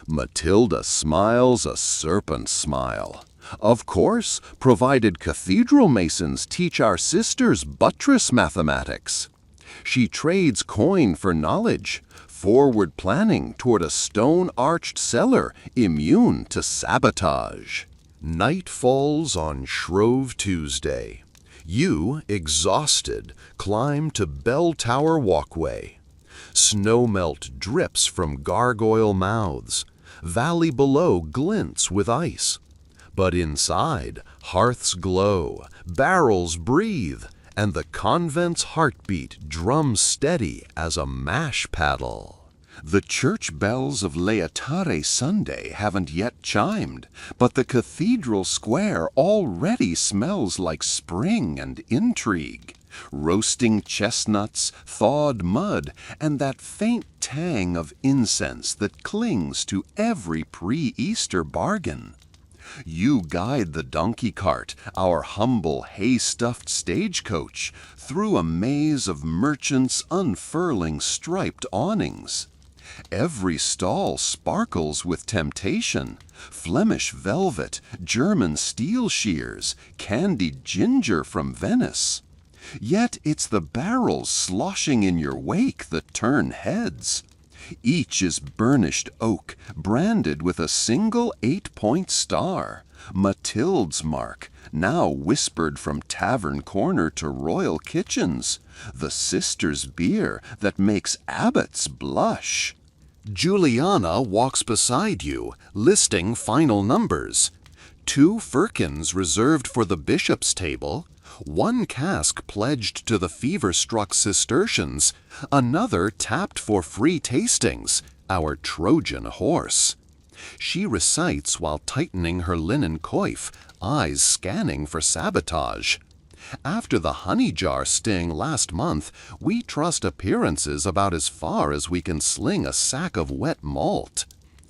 Matilda smiles a serpent smile. Of course, provided cathedral masons teach our sisters buttress mathematics. She trades coin for knowledge, forward planning toward a stone-arched cellar immune to sabotage. Night falls on Shrove Tuesday. You, exhausted, climb to Bell Tower walkway. Snowmelt drips from gargoyle mouths. Valley below glints with ice. But inside, hearths glow, barrels breathe, and the convent's heartbeat drums steady as a mash paddle. The church bells of Laetare Sunday haven't yet chimed, but the cathedral square already smells like spring and intrigue. Roasting chestnuts, thawed mud, and that faint tang of incense that clings to every pre-Easter bargain. You guide the donkey cart, our humble hay-stuffed stagecoach, through a maze of merchants unfurling striped awnings. Every stall sparkles with temptation, Flemish velvet, German steel shears, candied ginger from Venice. Yet it's the barrels sloshing in your wake that turn heads. Each is burnished oak, branded with a single 8-point star, Matilde's mark, now whispered from tavern corner to royal kitchens, the sister's beer that makes abbots blush.
Juliana walks beside you, listing final numbers. 2 firkins reserved for the bishop's table, 1 cask pledged to the fever-struck Cistercians, another tapped for free tastings, our Trojan horse. She recites while tightening her linen coif, eyes scanning for sabotage. After the honey jar sting last month, we trust appearances about as far as we can sling a sack of wet malt.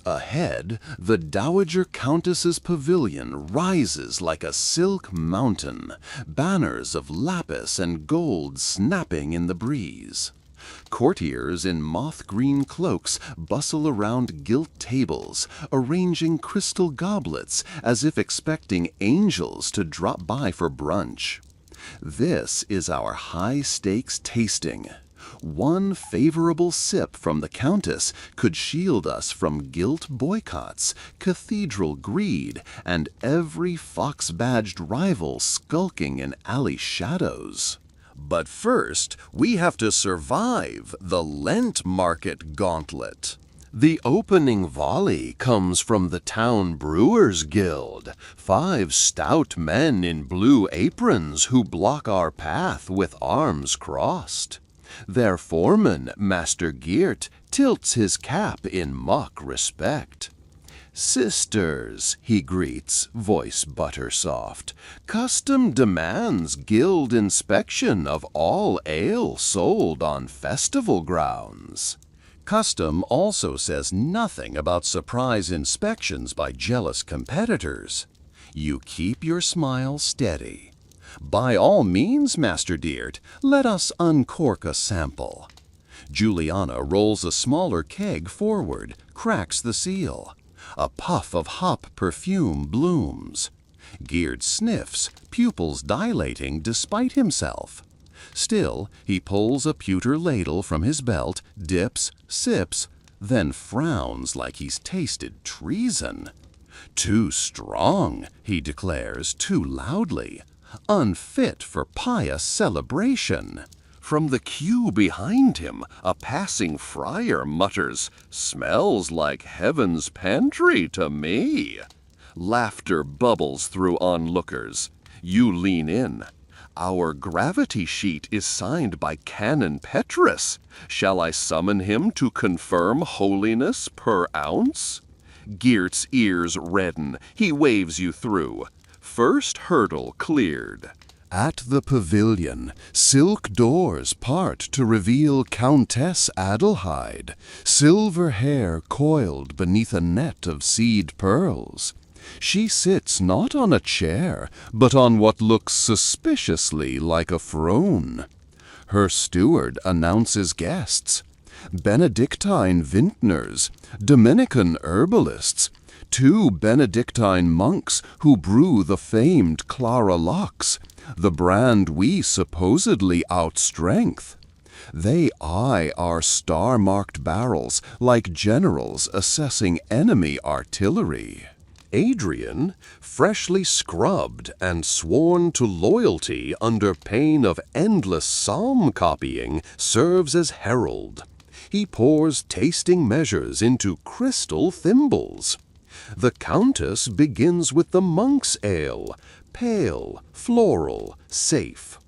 Ahead, the Dowager Countess's pavilion rises like a silk mountain, banners of lapis and gold snapping in the breeze. Courtiers in moth-green cloaks bustle around gilt tables, arranging crystal goblets as if expecting angels to drop by for brunch. This is our high-stakes tasting. 1 favorable sip from the Countess could shield us from gilt boycotts, cathedral greed, and every fox-badged rival skulking in alley shadows.
But first, we have to survive the Lent market gauntlet.
The opening volley comes from the Town Brewers Guild, 5 stout men in blue aprons who block our path with arms crossed. Their foreman, Master Geert, tilts his cap in mock respect. "Sisters," he greets, voice butter-soft, "custom demands guild inspection of all ale sold on festival grounds."
Custom also says nothing about surprise inspections by jealous competitors. You keep your smile steady. "By all means, Master Deert, let us uncork a sample." Juliana rolls a smaller keg forward, cracks the seal. A puff of hop perfume blooms. Geert sniffs, pupils dilating despite himself. Still, he pulls a pewter ladle from his belt, dips, sips, then frowns like he's tasted treason. "Too strong," he declares too loudly. "Unfit for pious celebration." From the queue behind him, a passing friar mutters, "Smells like heaven's pantry to me." Laughter bubbles through onlookers. You lean in. "Our gravity sheet is signed by Canon Petrus. Shall I summon him to confirm holiness per ounce?" Geert's ears redden. He waves you through. First hurdle cleared. At the pavilion, silk doors part to reveal Countess Adelheid, silver hair coiled beneath a net of seed pearls. She sits not on a chair, but on what looks suspiciously like a throne. Her steward announces guests. Benedictine vintners, Dominican herbalists, 2 Benedictine monks who brew the famed Clara Lux, the brand we supposedly outstrength. They eye our star-marked barrels like generals assessing enemy artillery. Adrian, freshly scrubbed and sworn to loyalty under pain of endless psalm copying, serves as herald. He pours tasting measures into crystal thimbles. The Countess begins with the monk's ale, pale, floral, safe.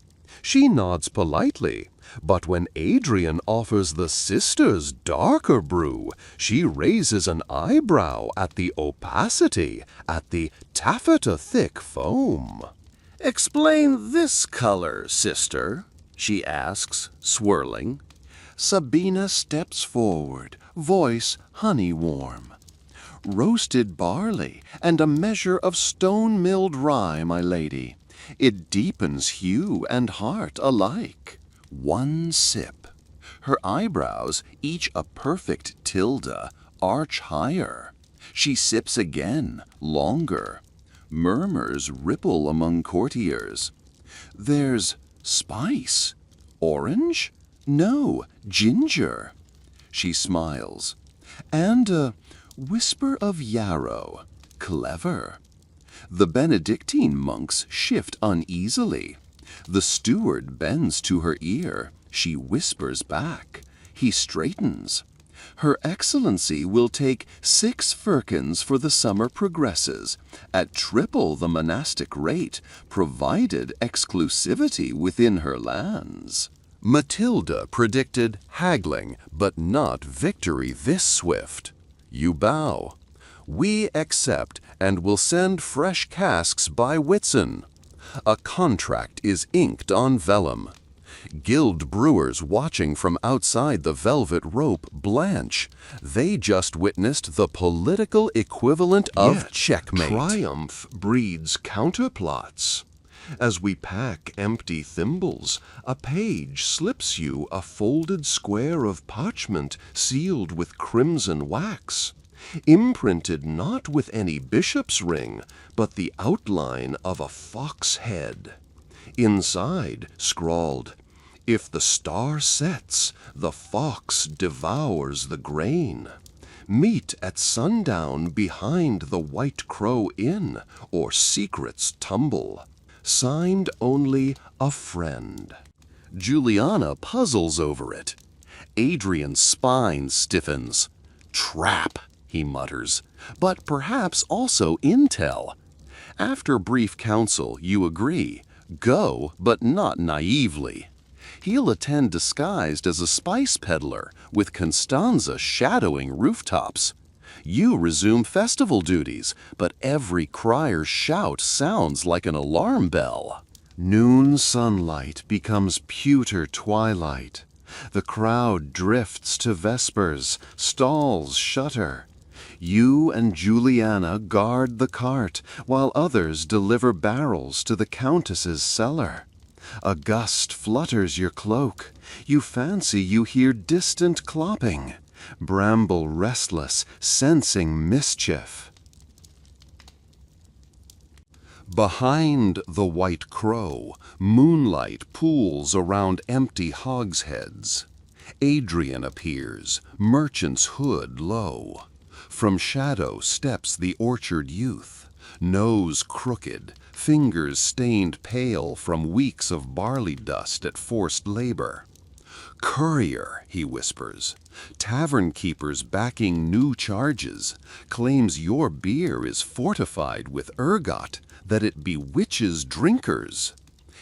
She nods politely, but when Adrian offers the sister's darker brew, she raises an eyebrow at the opacity, at the taffeta-thick foam. "Explain this color, sister," she asks, swirling. Sabina steps forward, voice honey-warm.
Roasted barley and a measure of stone-milled rye, my lady. It deepens hue and heart alike. One sip. Her eyebrows, each a perfect tilde, arch higher. She sips again, longer. Murmurs ripple among courtiers. There's spice. Orange? No, ginger. She smiles. And a whisper of yarrow. Clever. The Benedictine monks shift uneasily. The steward bends to her ear. She whispers back. He straightens. Her Excellency will take 6 firkins for the summer progresses, at triple the monastic rate, provided exclusivity within her lands.
Matilda predicted haggling, but not victory this swift. You bow. We accept and will send fresh casks by Whitsun. A contract is inked on vellum. Guild brewers watching from outside the velvet rope blanch. They just witnessed the political equivalent of
Yet
checkmate.
Triumph breeds counterplots. As we pack empty thimbles, a page slips you a folded square of parchment sealed with crimson wax, imprinted not with any bishop's ring, but the outline of a fox head. Inside, scrawled, "If the star sets, the fox devours the grain. Meet at sundown behind the White Crow Inn, or secrets tumble." Signed only a friend.
Juliana puzzles over it. Adrian's spine stiffens. Trap, he mutters, but perhaps also intel. After brief counsel, you agree. Go, but not naively. He'll attend disguised as a spice peddler, with Constanza shadowing rooftops. You resume festival duties, but every crier's shout sounds like an alarm bell.
Noon sunlight becomes pewter twilight. The crowd drifts to vespers, stalls shutter. You and Juliana guard the cart, while others deliver barrels to the Countess's cellar. A gust flutters your cloak. You fancy you hear distant clopping. Bramble restless, sensing mischief.
Behind the White Crow, moonlight pools around empty hogsheads. Adrian appears, merchant's hood low. From shadow steps the orchard youth, nose crooked, fingers stained pale from weeks of barley dust at forced labor. "Courier," he whispers, "tavern keepers backing new charges, claims your beer is fortified with ergot, that it bewitches drinkers."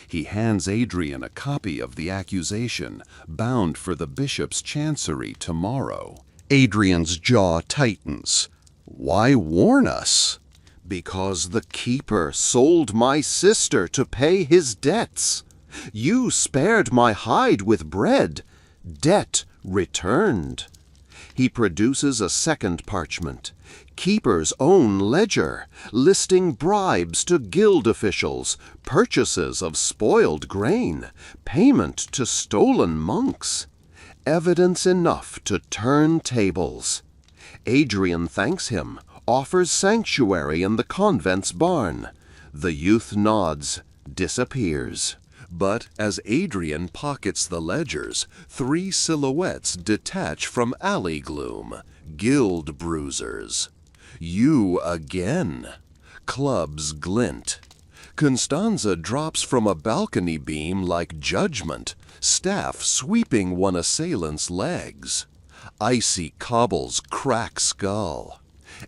He hands Adrian a copy of the accusation, bound for the bishop's chancery tomorrow.
Adrian's jaw tightens. Why warn us?
"Because the keeper sold my sister to pay his debts. You spared my hide with bread. Debt returned." He produces a second parchment, keeper's own ledger, listing bribes to guild officials, purchases of spoiled grain, payment to stolen monks. Evidence enough to turn tables. Adrian thanks him, offers sanctuary in the convent's barn. The youth nods, disappears.
But as Adrian pockets the ledgers, 3 silhouettes detach from alley gloom, guild bruisers. You again. Clubs glint. Constanza drops from a balcony beam like judgment, staff sweeping one assailant's legs. Icy cobbles crack skull.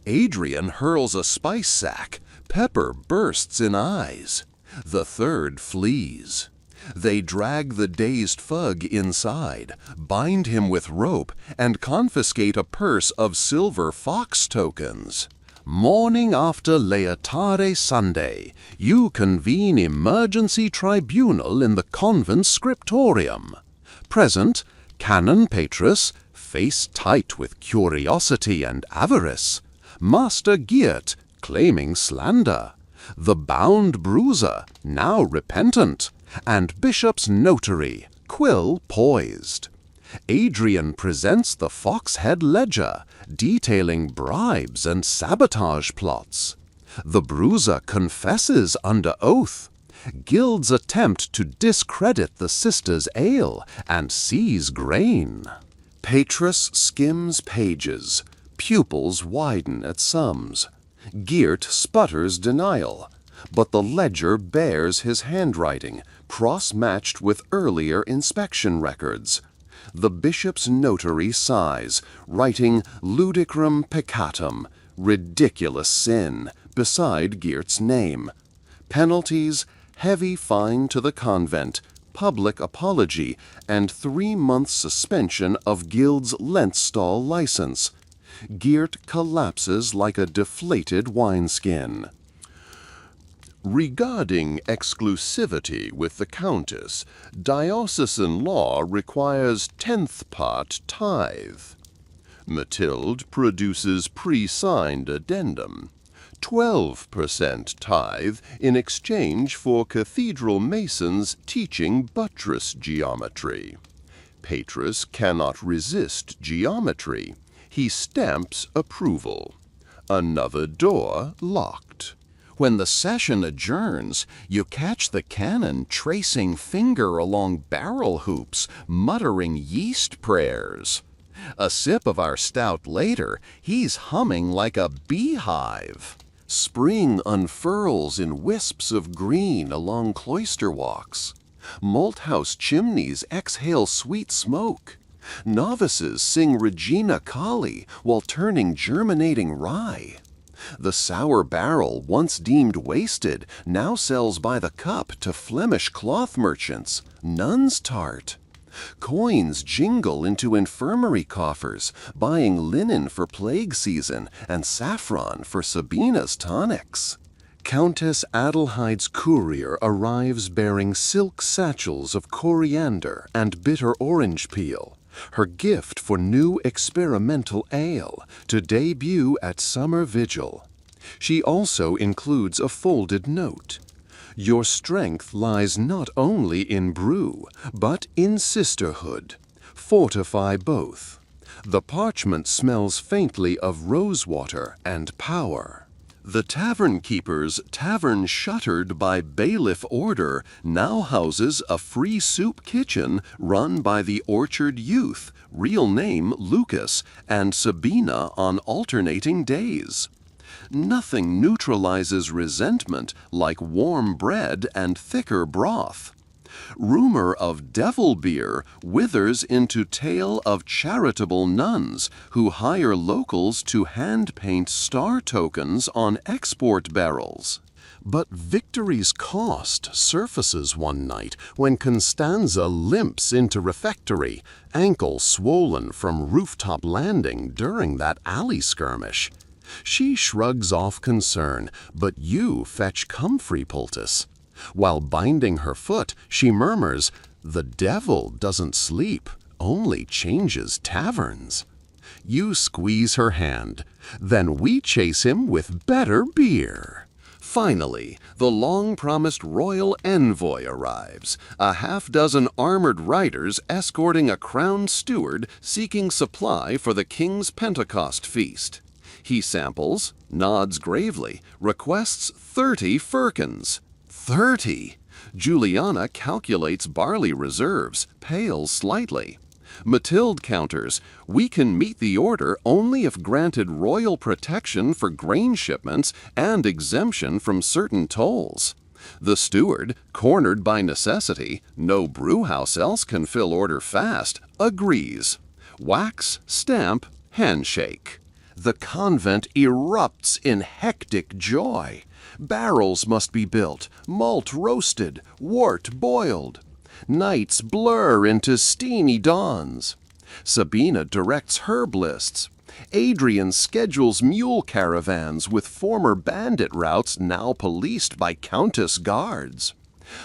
Adrian hurls a spice sack, pepper bursts in eyes. The third flees. They drag the dazed Fug inside, bind him with rope, and confiscate a purse of silver fox tokens. Morning after Laetare Sunday, you convene emergency tribunal in the convent scriptorium. Present, Canon Petrus, face tight with curiosity and avarice.
Master Geert, claiming slander, the bound bruiser, now repentant, and Bishop's notary, quill poised. Adrian presents the Foxhead ledger, detailing bribes and sabotage plots. The bruiser confesses under oath. Guild's attempt to discredit the sisters' ale and seize grain.
Patris skims pages. Pupils widen at sums. Geert sputters denial. But the ledger bears his handwriting, cross-matched with earlier inspection records. The bishop's notary sighs, writing ludicrum peccatum, ridiculous sin, beside Geert's name. Penalties: heavy fine to the convent, public apology, and 3-month suspension of Guild's Lentstall license. Geert collapses like a deflated wineskin.
Regarding exclusivity with the Countess, diocesan law requires 10th part tithe. Mathilde produces pre-signed addendum. 12% tithe in exchange for cathedral masons teaching buttress geometry. Patris cannot resist geometry. He stamps approval. Another door locked.
When the session adjourns, you catch the canon tracing finger along barrel hoops, muttering yeast prayers. A sip of our stout later, he's humming like a beehive.
Spring unfurls in wisps of green along cloister walks. Malthouse chimneys exhale sweet smoke. Novices sing Regina Coeli while turning germinating rye. The sour barrel, once deemed wasted, now sells by the cup to Flemish cloth merchants, nun's tart. Coins jingle into infirmary coffers, buying linen for plague season and saffron for Sabina's tonics. Countess Adelheide's courier arrives bearing silk satchels of coriander and bitter orange peel, her gift for new experimental ale to debut at summer vigil. She also includes a folded note. Your strength lies not only in brew, but in sisterhood. Fortify both. The parchment smells faintly of rosewater and power. The tavern keeper's tavern, shuttered by bailiff order, now houses a free soup kitchen run by the Orchard Youth, real name Lucas, and Sabina on alternating days. Nothing neutralizes resentment like warm bread and thicker broth. Rumor of devil beer withers into tale of charitable nuns who hire locals to hand-paint star tokens on export barrels.
But victory's cost surfaces one night when Constanza limps into refectory, ankle swollen from rooftop landing during that alley skirmish. She shrugs off concern, but you fetch comfrey poultice. While binding her foot, she murmurs, "The devil doesn't sleep, only changes taverns." You squeeze her hand. Then we chase him with better beer.
Finally, the long-promised royal envoy arrives, a half-dozen armored riders escorting a crowned steward seeking supply for the king's Pentecost feast. He samples, nods gravely, requests 30 firkins. 30! Juliana calculates barley reserves, pales slightly. Mathilde counters, we can meet the order only if granted royal protection for grain shipments and exemption from certain tolls. The steward, cornered by necessity, no brewhouse else can fill order fast, agrees. Wax, stamp, handshake. The convent erupts in hectic joy. Barrels must be built, malt roasted, wort boiled. Nights blur into steamy dawns. Sabina directs herb lists. Adrian schedules mule caravans with former bandit routes now policed by countess guards.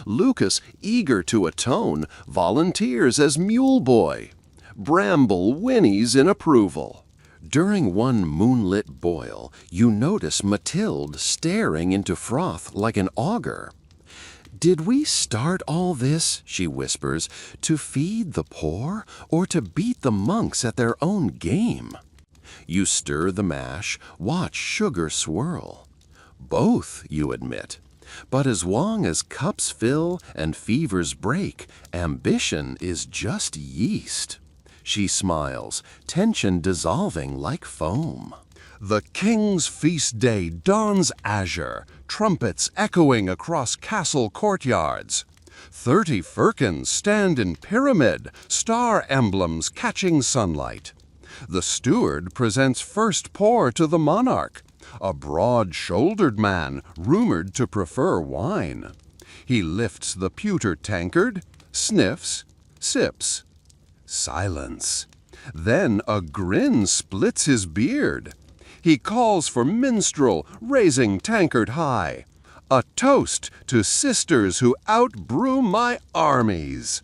Lucas, eager to atone, volunteers as mule boy. Bramble whinnies in approval. During one moonlit boil, you notice Mathilde staring into froth like an augur. "Did we start all this," she whispers, "to feed the poor or to beat the monks at their own game?" You stir the mash, watch sugar swirl. "Both," you admit. "But as long as cups fill and fevers break, ambition is just yeast." She smiles, tension dissolving like foam.
The king's feast day dawns azure, trumpets echoing across castle courtyards. 30 firkins stand in pyramid, star emblems catching sunlight. The steward presents first pour to the monarch, a broad-shouldered man rumored to prefer wine. He lifts the pewter tankard, sniffs, sips. Silence. Then a grin splits his beard. He calls for minstrel, raising tankard high. A toast to sisters who outbrew my armies.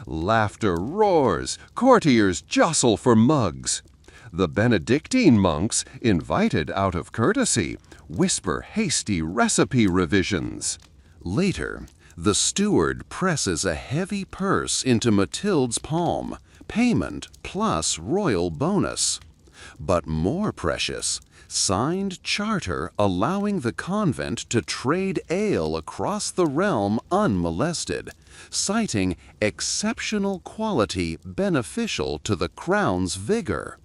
Laughter roars, courtiers jostle for mugs. The Benedictine monks, invited out of courtesy, whisper hasty recipe revisions.
Later, the steward presses a heavy purse into Mathilde's palm, payment plus royal bonus. But more precious, signed charter allowing the convent to trade ale across the realm unmolested, citing exceptional quality beneficial to the crown's vigor.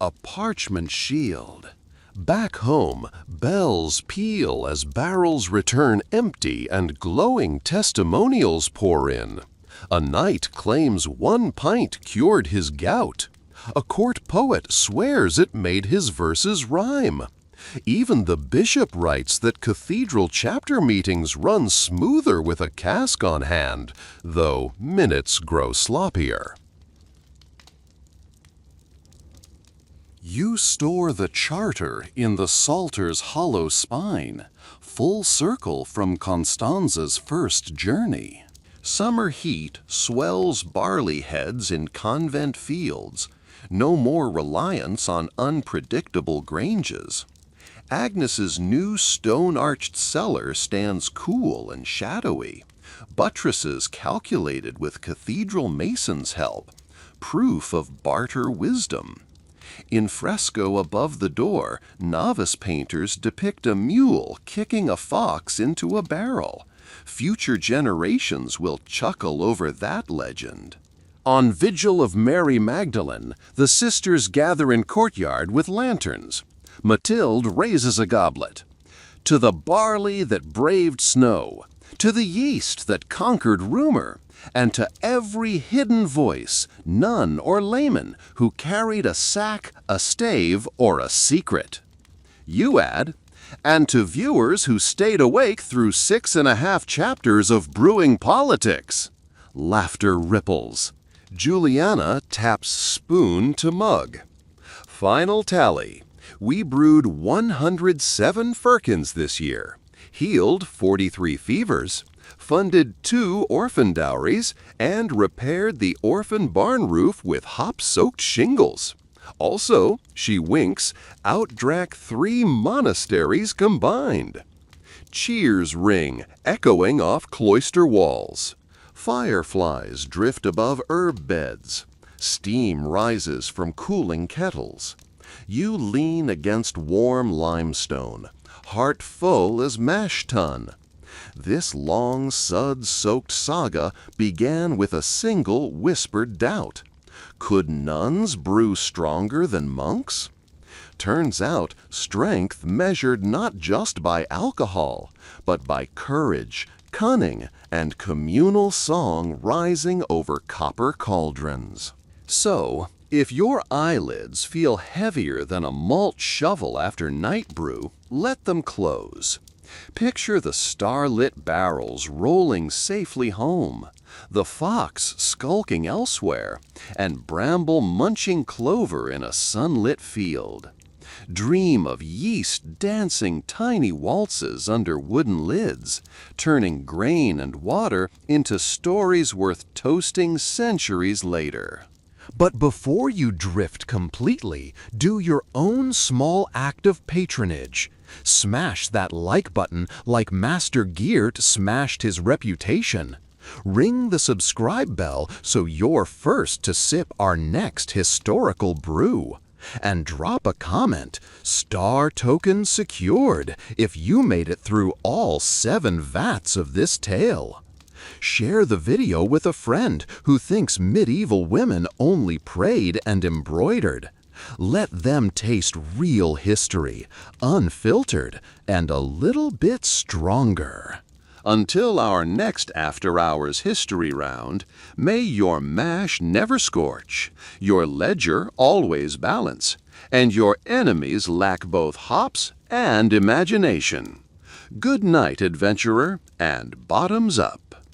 A parchment shield.
Back home, bells peal as barrels return empty and glowing testimonials pour in. A knight claims 1 pint cured his gout. A court poet swears it made his verses rhyme. Even the bishop writes that cathedral chapter meetings run smoother with a cask on hand, though minutes grow sloppier. You store the charter in the Psalter's hollow spine, full circle from Constanza's first journey.
Summer heat swells barley heads in convent fields. No more reliance on unpredictable granges. Agnes's new stone-arched cellar stands cool and shadowy. Buttresses calculated with cathedral masons' help. Proof of barter wisdom. In fresco above the door, novice painters depict a mule kicking a fox into a barrel. Future generations will chuckle over that legend. On Vigil of Mary Magdalene, the sisters gather in courtyard with lanterns. Mathilde raises a goblet. "To the barley that braved snow, to the yeast that conquered rumor, and to every hidden voice, nun or layman, who carried a sack, a stave, or a secret." You add, "And to viewers who stayed awake through 6.5 chapters of brewing politics." Laughter ripples. Juliana taps spoon to mug. Final tally. We brewed 107 firkins this year, healed 43 fevers, funded 2 orphan dowries, and repaired the orphan barn roof with hop-soaked shingles. Also, she winks, outdrank 3 monasteries combined. Cheers ring, echoing off cloister walls. Fireflies drift above herb beds. Steam rises from cooling kettles. You lean against warm limestone, heart full as mash tun. This long sud-soaked saga began with a single whispered doubt. Could nuns brew stronger than monks? Turns out strength measured not just by alcohol, but by courage, cunning, and communal song rising over copper cauldrons. So, if your eyelids feel heavier than a malt shovel after night brew, let them close. Picture the starlit barrels rolling safely home, the fox skulking elsewhere, and bramble munching clover in a sunlit field. Dream of yeast dancing tiny waltzes under wooden lids, turning grain and water into stories worth toasting centuries later.
But before you drift completely, do your own small act of patronage. Smash that like button like Master Geert smashed his reputation. Ring the subscribe bell so you're first to sip our next historical brew. And drop a comment, star token secured, if you made it through all 7 vats of this tale. Share the video with a friend who thinks medieval women only prayed and embroidered. Let them taste real history, unfiltered and a little bit stronger.
Until our next After Hours History Round, may your mash never scorch, your ledger always balance, and your enemies lack both hops and imagination. Good night, adventurer, and bottoms up.